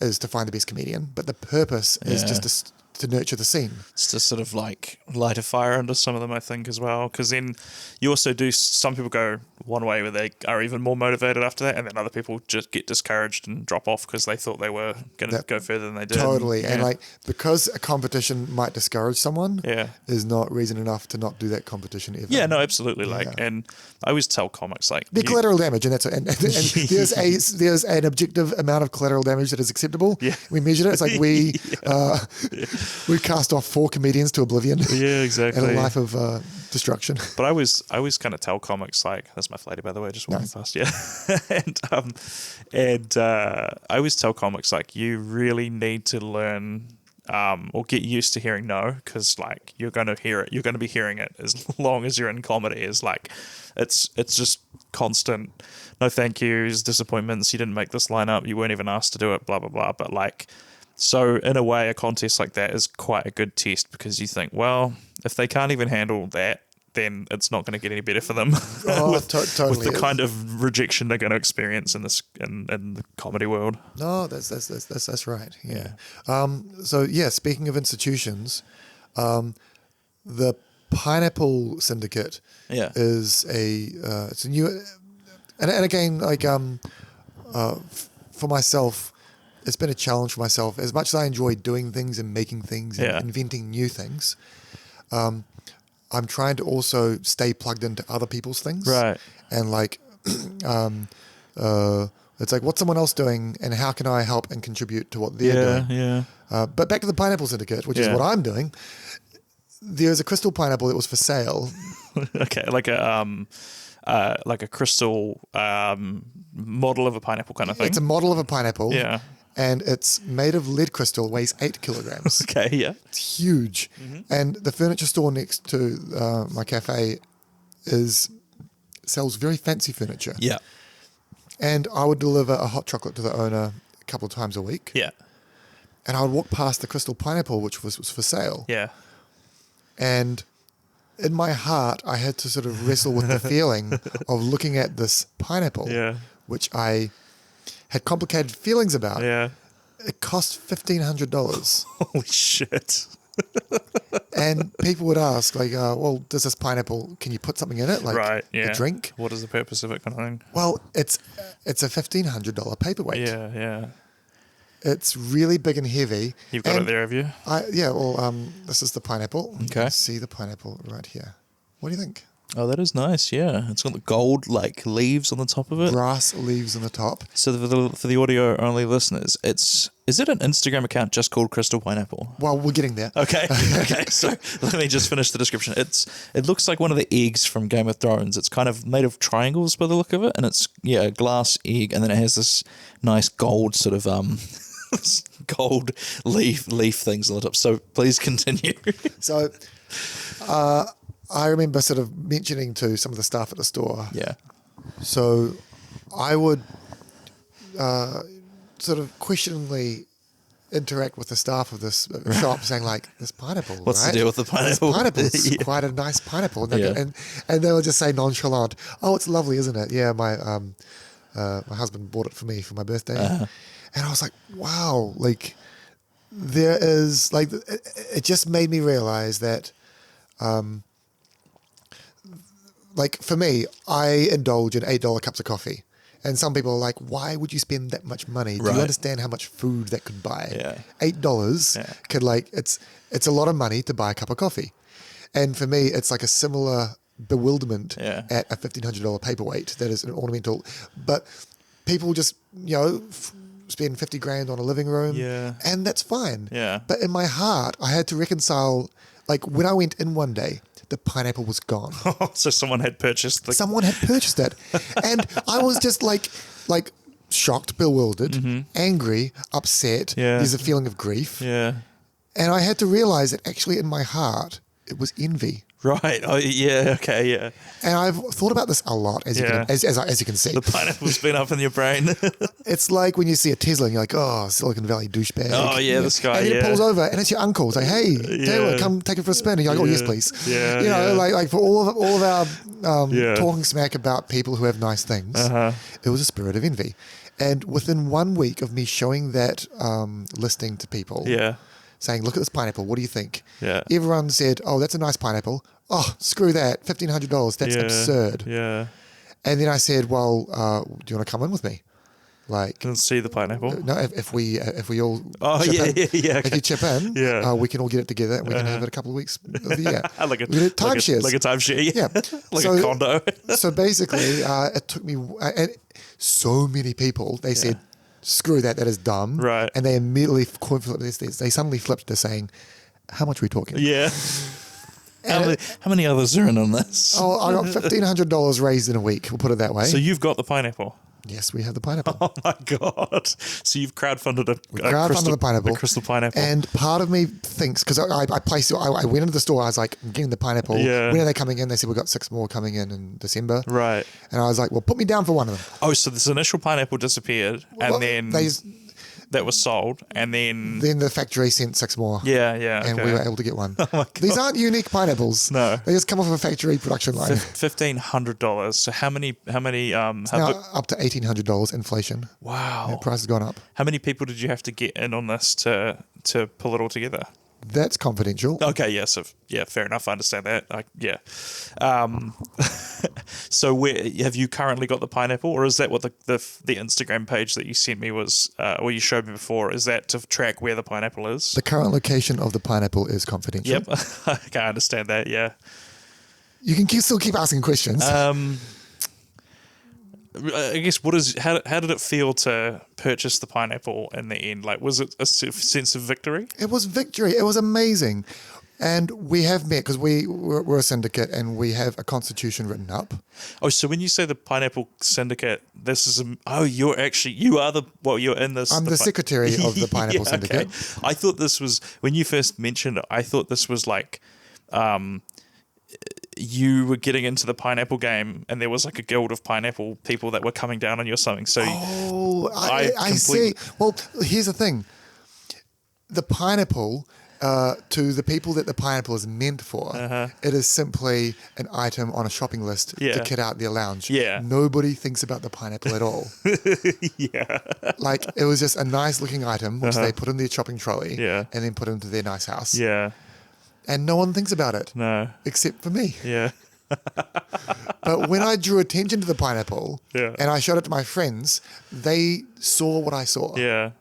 is to find the best comedian, but the purpose is just to nurture the scene. It's to sort of like light a fire under some of them, I think, as well. Because then you also do, some people go one way where they are even more motivated after that, and then other people just get discouraged and drop off because they thought they were going to go further than they did. Totally. Yeah. And like, because a competition might discourage someone, Yeah. is not reason enough to not do that competition ever. Yeah, no, absolutely. Yeah. Like, and I always tell comics like, The collateral damage, and there's an objective amount of collateral damage that is acceptable. Yeah. We measured it. It's like we cast off 4 comedians to oblivion. Yeah, exactly. And a life of destruction. But I always kind of tell comics like, that's my flatty, by the way, just walking past, yeah. and I always tell comics like, you really need to learn or get used to hearing no, because like you're going to hear it, you're going to be hearing it as long as you're in comedy. Is like it's just constant no thank yous, disappointments, you didn't make this line up, you weren't even asked to do it, blah blah blah. But like, so in a way a contest like that is quite a good test, because you think, well, if they can't even handle that, then it's not going to get any better for them Totally with the kind of rejection they're going to experience in this in the comedy world. No, that's right. Yeah. So yeah, speaking of institutions, the Pineapple Syndicate is it's a new, and again, like for myself, it's been a challenge for myself. As much as I enjoy doing things and making things and inventing new things, I'm trying to also stay plugged into other people's things. Right. And like, it's like, what's someone else doing and how can I help and contribute to what they're doing? Yeah. But back to the Pineapple Syndicate, which is Yeah. what I'm doing. There's a crystal pineapple that was for sale. Okay, like a crystal model of a pineapple kind of thing. It's a model of a pineapple. Yeah. And it's made of lead crystal, weighs 8 kilograms. Okay, yeah. It's huge. And the furniture store next to my cafe sells very fancy furniture. Yeah. And I would deliver a hot chocolate to the owner a couple of times a week. Yeah. And I would walk past the crystal pineapple, which was for sale. Yeah. And in my heart, I had to sort of wrestle with the feeling of looking at this pineapple, Yeah. which I had complicated feelings about. Yeah. It cost $1,500. Holy shit. And people would ask, like, well, does this pineapple, can you put something in it? Like Right, yeah. a drink? What is the purpose of it kind of thing? Well, it's a $1,500 paperweight. Yeah, yeah. It's really big and heavy. You've got And it there, have you? This is the pineapple. You Okay. can see the pineapple right here. What do you think? Oh, that is nice. Yeah, it's got the gold like leaves on the top of it. Brass leaves on the top. So for the audio only listeners, is it an Instagram account just called Crystal Pineapple? Well, we're getting there. Okay. Okay. So let me just finish the description. It looks like one of the eggs from Game of Thrones. It's kind of made of triangles by the look of it, and it's a glass egg, and then it has this nice gold sort of gold leaf things on the top. So please continue. So I remember sort of mentioning to some of the staff at the store. Yeah. So I would sort of questioningly interact with the staff of this shop saying like, this pineapple, What's right? the deal with the pineapple? This pineapple is Yeah. quite a nice pineapple. And, Yeah. and they would just say nonchalant, oh, it's lovely, isn't it? Yeah, my husband bought it for me for my birthday. And I was like, wow, like there is like, it just made me realize that like for me, I indulge in $8 cups of coffee. And some people are like, why would you spend that much money? Do Right. you understand how much food that could buy? Yeah. $8 Yeah. could like, it's a lot of money to buy a cup of coffee. And for me, it's like a similar bewilderment Yeah. at a $1,500 paperweight that is an ornamental. But people just, spend 50 grand on a living room. Yeah. And that's fine. Yeah. But in my heart, I had to reconcile, like when I went in one day, the pineapple was gone. So someone had purchased the... Someone had purchased it. And I was just like shocked, bewildered, angry, upset. Yeah. There's a feeling of grief. Yeah. And I had to realize that actually in my heart, it was envy. Right. Oh, yeah. Okay. Yeah. And I've thought about this a lot, as Yeah. you can see. The pineapple's been up in your brain. It's like when you see a Tesla and you're like, oh, Silicon Valley douchebag. Oh, yeah, this guy, And then yeah. it pulls over and it's your uncle. It's like, hey, Taylor, Yeah. come take it for a spin. And you're like, oh, yes, Yeah. please. Yeah, You know, yeah. like for all of our Yeah. talking smack about people who have nice things, it was a spirit of envy. And within 1 week of me showing that listing to people, Yeah. saying, look at this pineapple, what do you think? Yeah. Everyone said, oh, that's a nice pineapple. Oh, screw that, $1,500. That's Yeah. absurd. Yeah. And then I said, well, do you want to come in with me? Like, Can see the pineapple. no, if we all Oh, chip yeah, in, yeah, if okay. you chip in, Yeah. we can all get it together and we can have it a couple of weeks of the year. Like a we did timeshares. Like a timeshare. Yeah. Like So- a condo. So basically, it took me, and so many people, they said, screw that, that is dumb. Right. And they immediately flipped this. They suddenly flipped to saying, how much are we talking? Yeah. How many others are in on this? Oh, I got $1,500 raised in a week. We'll put it that way. So you've got the pineapple. Yes, we have the pineapple. Oh my god! So you've crowdfunded a Crowdfunded the pineapple. a crystal pineapple. And part of me thinks, because I went into the store, I was like, I'm getting the pineapple. Yeah. When are they coming in? They said, we've got 6 more coming in December. Right. And I was like, well, put me down for one of them. Oh, so this initial pineapple disappeared, Well, and then that was sold, and then Then the factory sent 6 more. yeah, And okay. we were able to get one. my God. These aren't unique pineapples. No. They just come off of a factory production line. $1,500. So how many Now up to $1,800 inflation. wow. The price has gone up. How many people did you have to get in on this to pull it all together? That's confidential. Okay, yeah, so yeah, fair enough. I understand that. Yeah. So where have you currently got the pineapple, or is that what the Instagram page that you sent me was, or you showed me before? Is that to track where the pineapple is? The current location of the pineapple is confidential. Yep, I can understand that. Yeah. You can still keep asking questions. I guess how did it feel to purchase the pineapple in the end? Like, was it a sense of victory? It was victory. It was amazing. And we have met because we're a syndicate and we have a constitution written up. Oh, so when you say the Pineapple Syndicate, this is you are you're in this. I'm the secretary of the Pineapple Syndicate. Okay. I thought this was, when you first mentioned it, I thought this was like, you were getting into the pineapple game and there was like a guild of pineapple people that were coming down on you or something. So I see. Well, here's the thing. The pineapple, to the people that the pineapple is meant for, it is simply an item on a shopping list to kit out their lounge. Yeah. Nobody thinks about the pineapple at all. Yeah. Like, it was just a nice looking item which they put in their shopping trolley Yeah. and then put into their nice house. Yeah. And no one thinks about it. No. Except for me. Yeah. But when I drew attention to the pineapple Yeah. and I showed it to my friends, they saw what I saw. Yeah.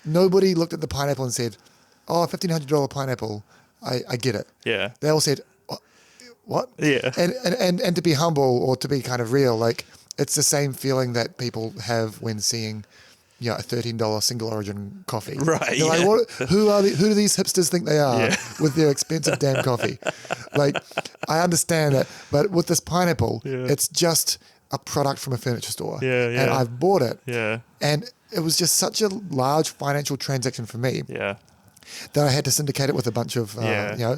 Nobody looked at the pineapple and said, oh, $1,500 pineapple, I get it. Yeah. They all said, what? Yeah. And to be humble or to be kind of real, like, it's the same feeling that people have when seeing, you know, a $13 single origin coffee. Right, They're like, yeah. who do these hipsters think they are Yeah. with their expensive damn coffee? Like, I understand that, but with this pineapple, it's just a product from a furniture store. Yeah, yeah. And I've bought it. Yeah. And it was just such a large financial transaction for me Yeah. that I had to syndicate it with a bunch of, you know,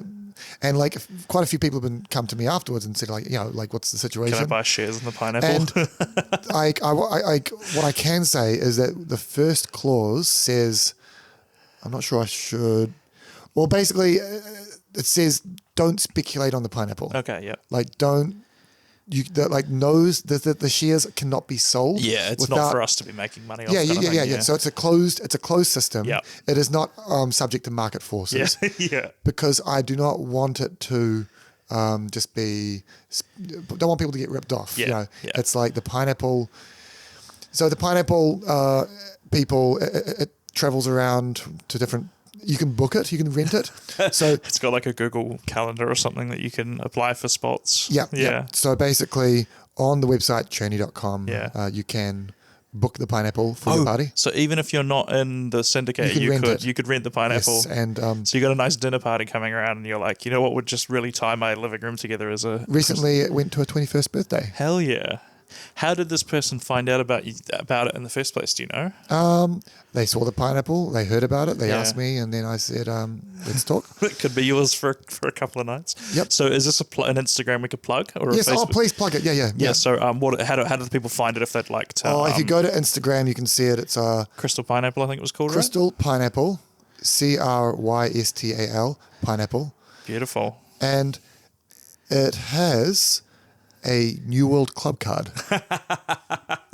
and like quite a few people have come to me afterwards and said, like, you know, like, what's the situation? Can I buy shares in the pineapple? And what I can say is that the first clause says, I'm not sure I should. Well, basically, it says don't speculate on the pineapple. Okay. Yeah. Like, don't. The shares cannot be sold. Yeah, it's not for us to be making money off. Yeah. So it's a closed system. Yeah. It is not subject to market forces. Yeah. Yeah. Because I do not want it to just be. Don't want people to get ripped off. Yeah. You know, Yeah. it's like the pineapple. So the pineapple people, it travels around to different. You can book it. You can rent it. So It's got like a Google Calendar or something that you can apply for spots. Yeah. So basically, on the website chirny.com, Yeah. you can book the pineapple for your party. So even if you're not in the syndicate, You can rent it. you could rent the pineapple. Yes, and So you got a nice dinner party coming around, and you're like, you know what would just really tie my living room together as a recently it went to her 21st birthday. Hell yeah! How did this person find out about it in the first place? Do you know? They saw the pineapple, they heard about it, they Yeah. asked me, and then I said, let's talk. It could be yours for a couple of nights. Yep. So is this an Instagram we could plug or Yes, a Facebook? please plug it. Yeah. Yeah. So how do the people find it if they'd like to? If you go to Instagram, you can see it. It's Crystal Pineapple, I think it was called. Crystal Pineapple, Crystal Pineapple, Beautiful. and it has a New World Club card.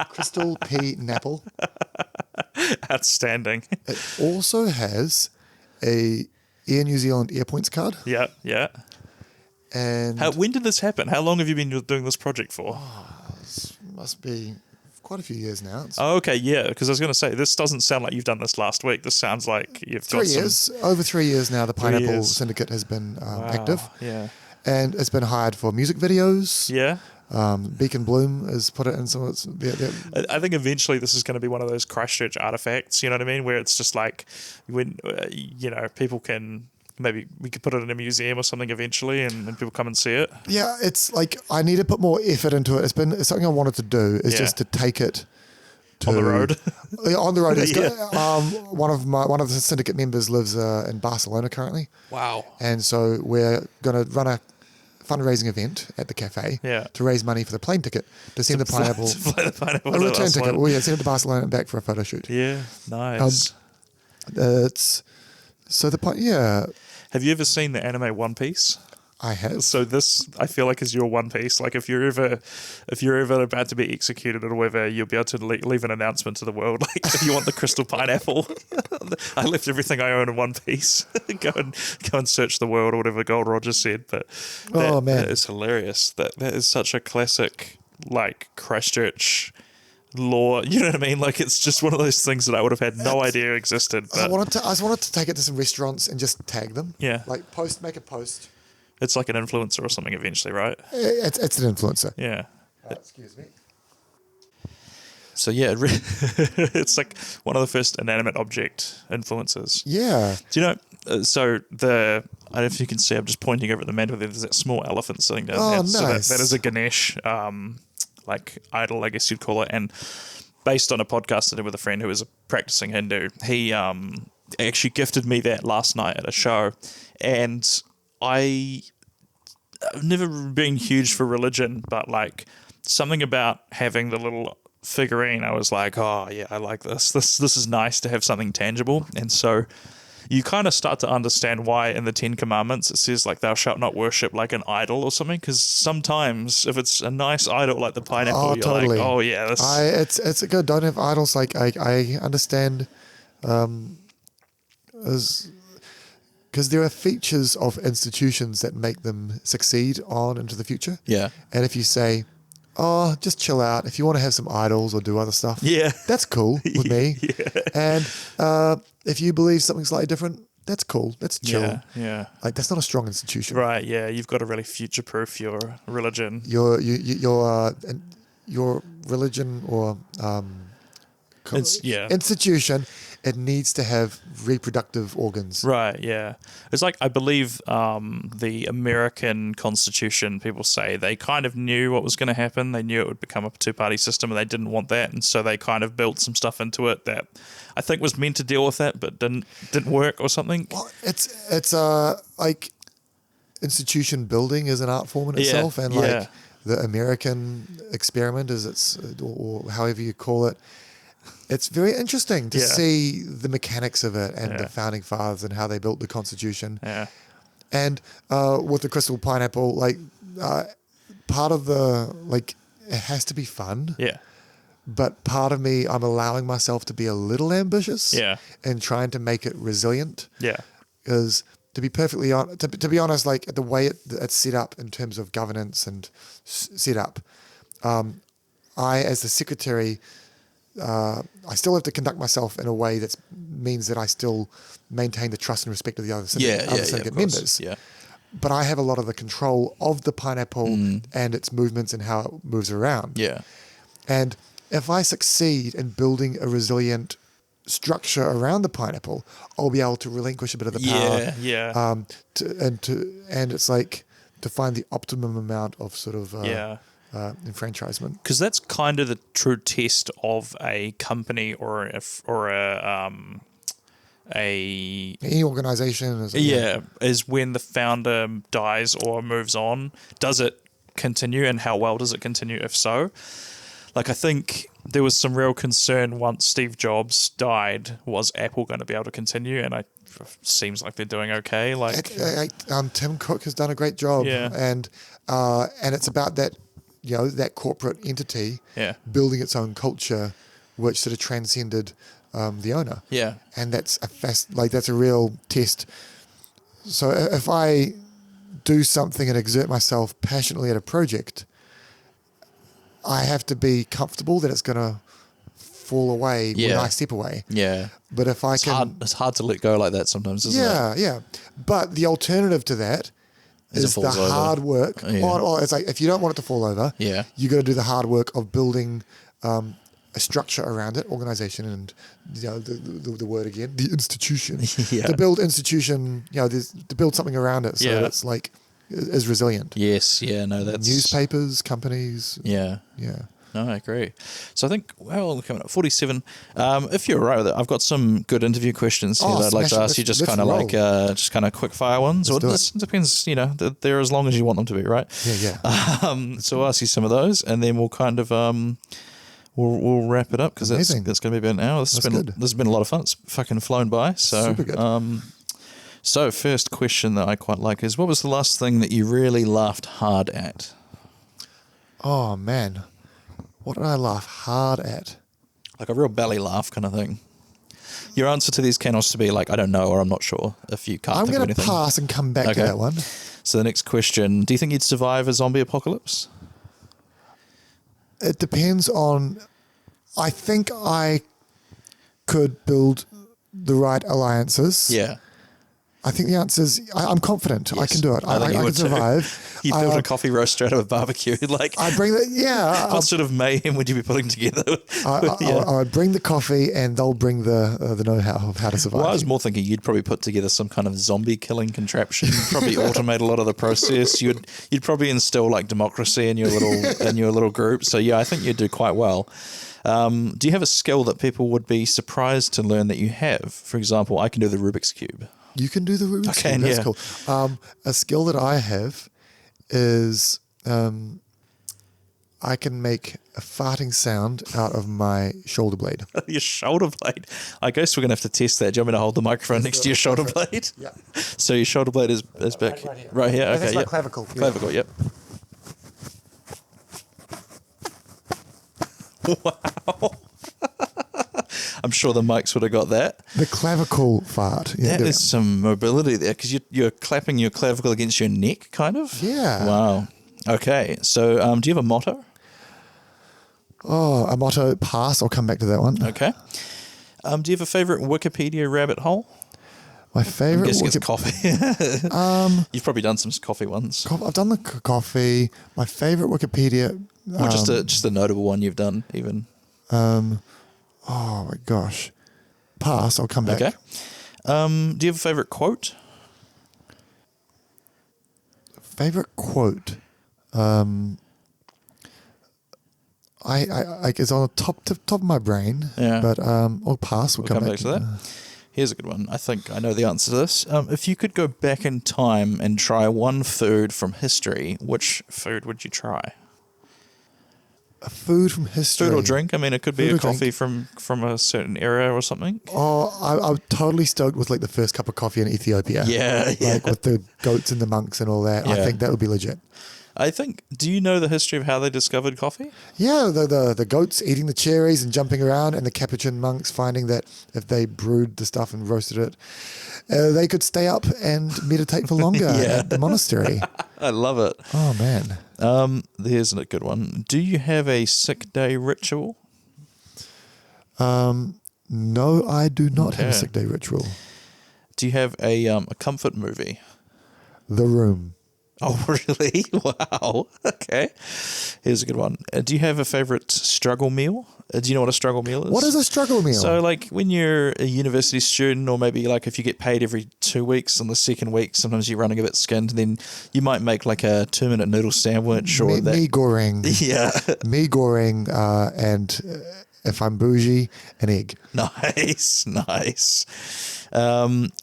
Crystal P. Napple. Outstanding. It also has a Air New Zealand Air Points card. Yeah. And When did this happen? How long have you been doing this project for? must be quite a few years now. It's Oh, okay, yeah, because I was going to say, this doesn't sound like you've done this last week. This sounds like you've got 3 years. Over 3 years now, the Pineapple years. Syndicate has been Wow, active. Yeah. And it's been hired for music videos. Yeah. Beacon Bloom has put it in some of its... I think eventually this is going to be one of those Christchurch artifacts, you know what I mean? Where it's just like when, people can... Maybe we could put it in a museum or something eventually and people come and see it. Yeah, it's like I need to put more effort into it. It's something I wanted to do is Yeah. just to take it to On the road. Yeah, on the road. It's Yeah. one of the syndicate members lives in Barcelona currently, Wow. and so we're going to run a fundraising event at the cafe Yeah. to raise money for the plane ticket to send the pineapple, To fly the pineapple a to return Barcelona. ticket. Well, yeah, send it to Barcelona and back for a photo shoot. Yeah, nice. It's so the yeah. Have you ever seen the anime One Piece? I have. So this, I feel like, is your One Piece. Like if you're ever about to be executed or whatever, you'll be able to leave an announcement to the world. Like if you want the crystal pineapple, I left everything I own in one piece. go and search the world or whatever Gold Roger said. But Oh, man. that is hilarious. That is such a classic, like Christchurch lore. You know what I mean? Like it's just one of those things that I would have had no idea existed. I But just wanted to take it to some restaurants and just tag them. Yeah. Like make a post. It's like an influencer or something eventually, right? It's an influencer. Yeah. Excuse me. So yeah, It's like one of the first inanimate object influencers. Yeah. Do you know? So I don't know if you can see. I'm just pointing over at the mantle. There's that small elephant sitting down there. So nice. that is a Ganesh, like idol, I guess you'd call it. And based on a podcast I did with a friend who was a practicing Hindu, he actually gifted me that last night at a show, and I've never been huge for religion, but like something about having the little figurine, I was like, oh yeah, I like this. This is nice to have something tangible. And so you kind of start to understand why in the 10 Commandments it says like thou shalt not worship like an idol or something, because sometimes if it's a nice idol like the pineapple, you're totally. like, oh yeah, this It's good. Don't have idols. Like I understand, because there are features of institutions that make them succeed on into the future. yeah, And if you say, oh, just chill out. If you want to have some idols or do other stuff, Yeah. that's cool with me. And if you believe something slightly different, that's cool. That's chill. yeah. Like that's not a strong institution. Right, yeah, you've got to really future-proof your religion. Your religion or institution, it needs to have reproductive organs. Right, yeah. It's like, I believe the American Constitution, people say they kind of knew what was going to happen. They knew it would become a two-party system and they didn't want that. And so they kind of built some stuff into it that I think was meant to deal with that, but didn't work or something. Well, it's like institution building is an art form in itself. And like the American experiment or however you call it, it's very interesting to see the mechanics of it and the founding fathers and how they built the Constitution. Yeah. And with the crystal pineapple, like part of it has to be fun. Yeah. But part of me, I'm allowing myself to be a little ambitious. Yeah. And trying to make it resilient. Yeah. Because to be perfectly honest, to be honest, like the way it's set up in terms of governance and set up, I as the secretary. I still have to conduct myself in a way that means that I still maintain the trust and respect of the other syndicate members. Yeah. But I have a lot of the control of the pineapple and its movements and how it moves around. Yeah. And if I succeed in building a resilient structure around the pineapple, I'll be able to relinquish a bit of the power. Yeah. And it's like to find the optimum amount of sort of enfranchisement. Because that's kind of the true test of a company or Any organization is when the founder dies or moves on. Does it continue, and how well does it continue if so? Like, I think there was some real concern once Steve Jobs died, was Apple going to be able to continue? And it seems like they're doing okay. Like Tim Cook has done a great job. Yeah. And it's about that, that corporate entity building its own culture, which sort of transcended the owner. Yeah. And that's that's a real test. So if I do something and exert myself passionately at a project, I have to be comfortable that it's going to fall away when I step away. Yeah. But if I it's hard to let go like that sometimes, isn't it? Yeah. But the alternative to that is the hard work. Yeah. Or it's like if you don't want it to fall over, you got to do the hard work of building a structure around it, organization, and the word again, the institution. To build institution, to build something around it so that it's like is resilient. Yes, no, that's newspapers, companies. Yeah. No, I agree. So I think, we're coming up 47. If you're all right with it, I've got some good interview questions here that I'd like to ask you, just kind of quick fire ones. This depends, they're as long as you want them to be, right? Yeah. So I'll ask you some of those, and then we'll kind of we'll wrap it up, because that's going to be about an hour. This has been a lot of fun. It's fucking flown by. So super good. So first question that I quite like is, what was the last thing that you really laughed hard at? Oh man, what did I laugh hard at? Like a real belly laugh kind of thing. Your answer to these can also be like, I don't know, or I'm not sure, if you can't think of anything. I'm going to pass and come back to that one. So the next question, do you think you'd survive a zombie apocalypse? It depends on, I think I could build the right alliances. Yeah. I think the answer is I'm confident. I can do it. I think you can would too. survive. You build a coffee roaster out of a barbecue. Like, I bring the what sort of mayhem would you be putting together? I bring the coffee, and they'll bring the know-how of how to survive. Well, I was more thinking you'd probably put together some kind of zombie killing contraption. You'd probably automate a lot of the process. You'd probably instill like democracy in your little group. So yeah, I think you'd do quite well. Do you have a skill that people would be surprised to learn that you have? For example, I can do the Rubik's Cube. You can do the Rubik's Cube. That's yeah. cool. A skill that I have is I can make a farting sound out of my shoulder blade. Your shoulder blade. I guess we're going to have to test that. Do you want me to hold the microphone next to your shoulder blade? Yeah. So your shoulder blade is back right here. Okay, that's my clavicle. Clavicle, yep. Wow. I'm sure the mics would have got that. The clavicle fart. Yeah, That is some mobility there because you're clapping your clavicle against your neck, kind of. Yeah. Wow. Okay. So do you have a motto? Oh, a motto, pass. I'll come back to that one. Okay. Do you have a favourite Wikipedia rabbit hole? My favourite. I'm guessing it's coffee. You've probably done some coffee ones. I've done the coffee. My favourite Wikipedia. Or just a notable one you've done, even. Oh my gosh. Pass. I'll come back. Okay. Do you have a favourite quote? Favorite quote. I it's on the top of my brain. Yeah. But I'll pass. We'll come back to that. Here's a good one. I think I know the answer to this. If you could go back in time and try one food from history, which food would you try? A food from history. Food or drink? I mean, it could be Food a or drink. coffee from a certain era or something. Oh, I'm totally stoked with like the first cup of coffee in Ethiopia. Yeah. Like with the goats and the monks and all that. I Yeah. think that would be legit. I think. Do you know the history of how they discovered coffee? Yeah, the goats eating the cherries and jumping around, and the Capuchin monks finding that if they brewed the stuff and roasted it, they could stay up and meditate for longer at the monastery. I love it. Oh man. Here's a good one. Do you have a sick day ritual? No, I do not have a Okay. sick day ritual. Do you have a comfort movie? The Room. Oh, really? Wow. Okay. Here's a good one. Do you have a favorite struggle meal? Do you know what a struggle meal is? What is a struggle meal? So, like, when you're a university student, or maybe like if you get paid every 2 weeks, on the second week, sometimes you're running a bit skinned, then you might make like a 2-minute noodle sandwich or that. mee goreng. Yeah. Mee goreng, and if I'm bougie, an egg. Nice.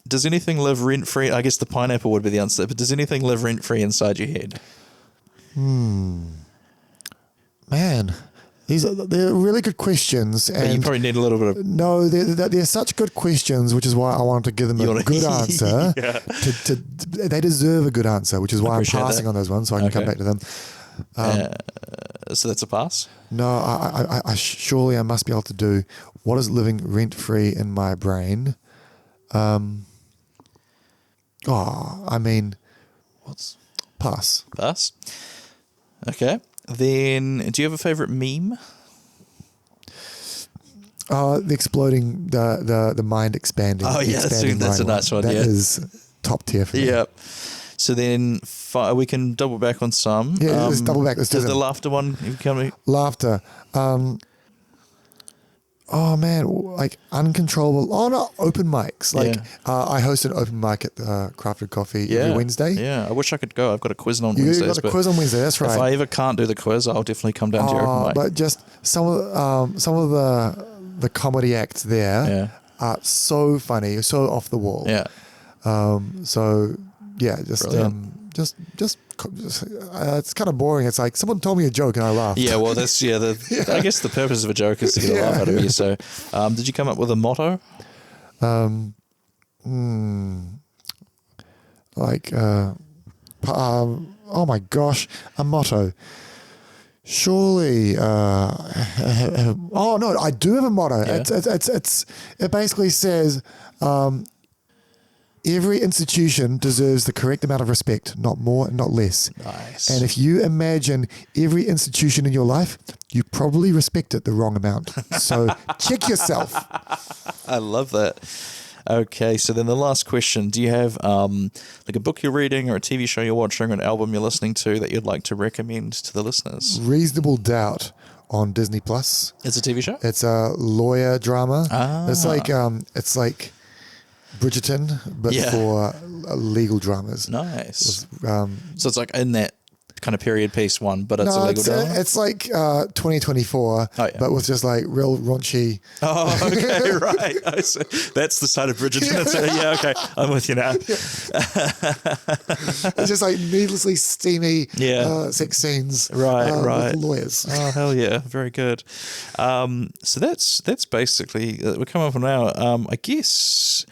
Does anything live rent free? I guess the pineapple would be the answer, but does anything live rent free inside your head? Man, they're really good questions. But you And probably need a little bit of. no, they're such good questions, which is why I wanted to give them a good answer. Yeah. They deserve a good answer, which is why I'm Appreciate passing that. on those ones, so I can come Okay. back to them. So that's a pass. No, I surely I must be able to do what is living rent free in my brain. What's Pass. pass? Okay. Then, do you have a favorite meme? The exploding, the mind expanding. Oh, yeah, expanding that's a mind nice one, That yeah. is top tier for me. Yep. So then we can double back on some. Yeah, let's double back. Let's do Does the them. laughter one come? Laughter. Oh man, like uncontrollable. Oh no, open mics. Like I host an open mic at Crafted Coffee every Wednesday. Yeah, I wish I could go. I've got a quiz on You Wednesdays. got a but quiz on Wednesday. That's right. If I ever can't do the quiz, I'll definitely come down to your open mic. But just some of the comedy acts there are so funny, so off the wall. Yeah. So yeah, just Brilliant. just it's kind of boring. It's like someone told me a joke and I laughed. Yeah, well, that's I guess the purpose of a joke is to get a laugh out of you. So, did you come up with a motto? Oh my gosh, a motto. Surely, oh no, I do have a motto. Yeah. It basically says, every institution deserves the correct amount of respect, not more, not less. Nice. And if you imagine every institution in your life, you probably respect it the wrong amount. So check yourself. I love that. Okay, so then the last question. Do you have like a book you're reading or a TV show you're watching or an album you're listening to that you'd like to recommend to the listeners? Reasonable Doubt on Disney Plus. It's a TV show? It's a lawyer drama. It's like Bridgerton, but for legal dramas. Nice. Um, So it's like in that kind of period piece one, but it's a legal drama? It's like 2024, but with just like real raunchy. Oh, okay, right. I see. That's the side of Bridgerton. Yeah, okay. I'm with you now. It's just like needlessly steamy sex scenes Right. with lawyers. Oh, hell yeah. Very good. So that's basically, we're coming up on now. I guess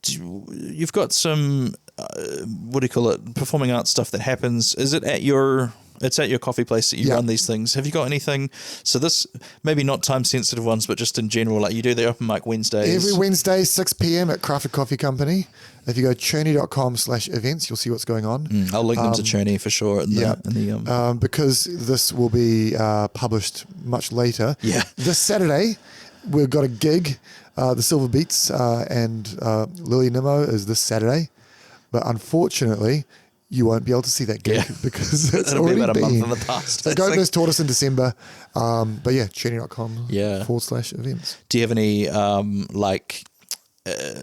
you've got some, what do you call it, performing arts stuff that happens. Is it at your... It's at your coffee place that you run these things. Have you got anything? So this, maybe not time-sensitive ones, but just in general, like you do the open mic Wednesdays. Every Wednesday, 6 p.m. at Crafted Coffee Company. If you go chirny.com/events, you'll see what's going on. I'll link them to Chirny for sure. Because this will be published much later. Yeah. This Saturday, we've got a gig. The Silver Beats and Lily Nimmo is this Saturday. But unfortunately... you won't be able to see that gig because it's It'll already be about a been. month in the past. So Go-Go's taught us in December. But yeah, chirny.com /events. Do you have any,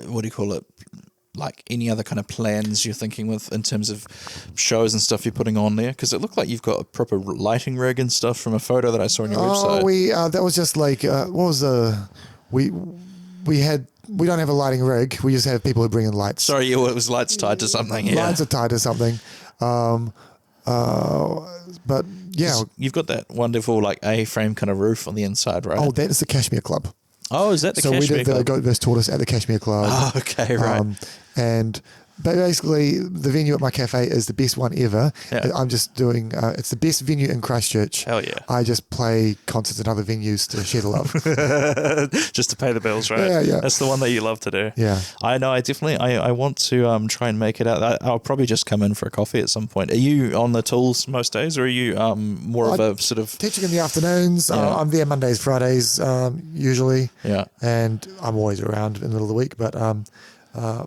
what do you call it? Like any other kind of plans you're thinking with in terms of shows and stuff you're putting on there? Because it looked like you've got a proper lighting rig and stuff from a photo that I saw on your website. That was just like, what was we don't have a lighting rig. We just have people who bring in lights. Sorry, it was lights tied to something. Yeah. Lights are tied to something. But yeah. You've got that wonderful like A-frame kind of roof on the inside, right? Oh, that is the Cashmere Club. Oh, is that the Cashmere Club? So we did the Go-Go's taught us at the Cashmere Club. Oh, okay, right. But basically, the venue at my cafe is the best one ever. Yeah. I'm just doing, it's the best venue in Christchurch. Hell yeah. I just play concerts in other venues to share the love. Just to pay the bills, right? Yeah. That's the one that you love to do. Yeah. I know, I want to try and make it out. I'll probably just come in for a coffee at some point. Are you on the tools most days, or are you more of a sort of... Teaching in the afternoons. I'm there Mondays, Fridays, usually. Yeah. And I'm always around in the middle of the week, but...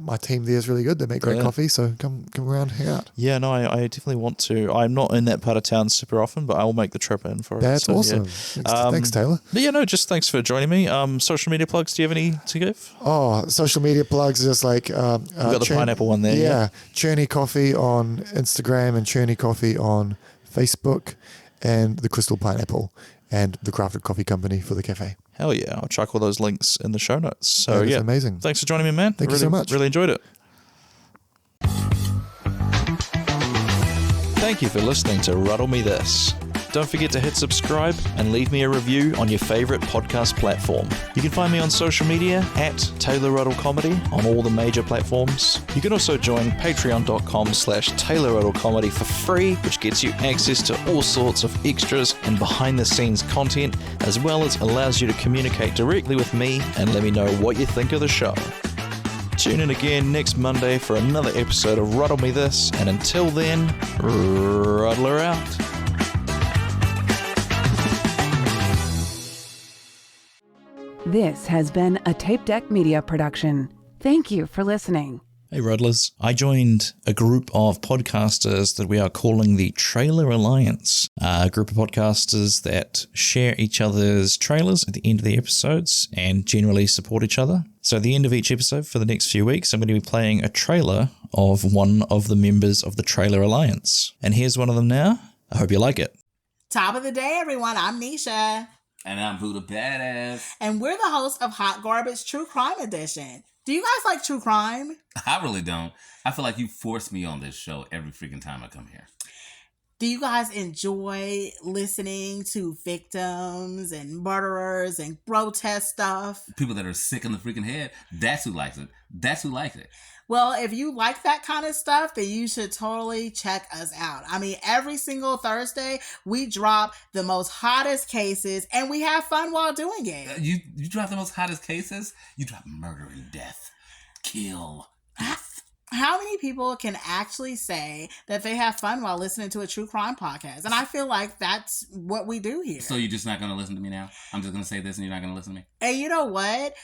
my team there is really good. They make great coffee, so come around, hang out. Yeah, no, I definitely want to. I'm not in that part of town super often, but I will make the trip in for it. That's awesome. Yeah. Thanks, Taylor. But yeah, no, just thanks for joining me. Social media plugs, do you have any to give? Oh, social media plugs, just like... You've got the pineapple one there. Yeah, Chirny Coffee on Instagram and Chirny Coffee on Facebook, and the Crystal Pineapple and the Crafted Coffee Company for the cafe. Hell yeah. I'll chuck all those links in the show notes. So yeah, amazing. Thanks for joining me, man. Thank you so much. Really enjoyed it. Thank you for listening to Ruddle Me This. Don't forget to hit subscribe and leave me a review on your favorite podcast platform. You can find me on social media at Taylor Ruddle Comedy on all the major platforms. You can also join patreon.com/Taylor Ruddle Comedy for free, which gets you access to all sorts of extras and behind the scenes content, as well as allows you to communicate directly with me and let me know what you think of the show. Tune in again next Monday for another episode of Ruddle Me This, and until then, Ruddle her out. This has been a Tape Deck Media production. Thank you for listening. Hey Ruddlers, I joined a group of podcasters that we are calling the Trailer Alliance, a group of podcasters that share each other's trailers at the end of the episodes and generally support each other. So at the end of each episode for the next few weeks, I'm going to be playing a trailer of one of the members of the Trailer Alliance. And here's one of them now. I hope you like it. Top of the day, everyone. I'm Nisha. And I'm Buddha Badass. And we're the hosts of Hot Garbage True Crime Edition. Do you guys like true crime? I really don't. I feel like you force me on this show every freaking time I come here. Do you guys enjoy listening to victims and murderers and grotesque stuff? People that are sick in the freaking head, that's who likes it. That's who likes it. Well, if you like that kind of stuff, then you should totally check us out. I mean, every single Thursday, we drop the most hottest cases, and we have fun while doing it. You drop the most hottest cases? You drop murder and death. Kill. How many people can actually say that they have fun while listening to a true crime podcast? And I feel like that's what we do here. So you're just not going to listen to me now? I'm just going to say this and you're not going to listen to me? And you know what?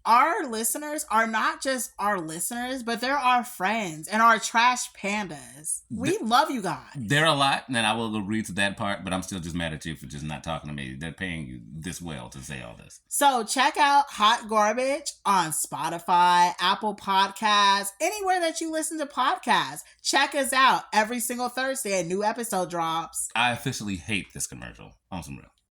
our listeners are not just our listeners, but they're our friends and our trash pandas. We love you guys. They're a lot, and I will agree to that part, but I'm still just mad at you for just not talking to me. They're paying you this well to say all this. So check out Hot Garbage on Spotify, Apple Podcasts, anywhere that you listen to podcasts. Check us out every single Thursday. A new episode drops. I officially hate this commercial. On some real.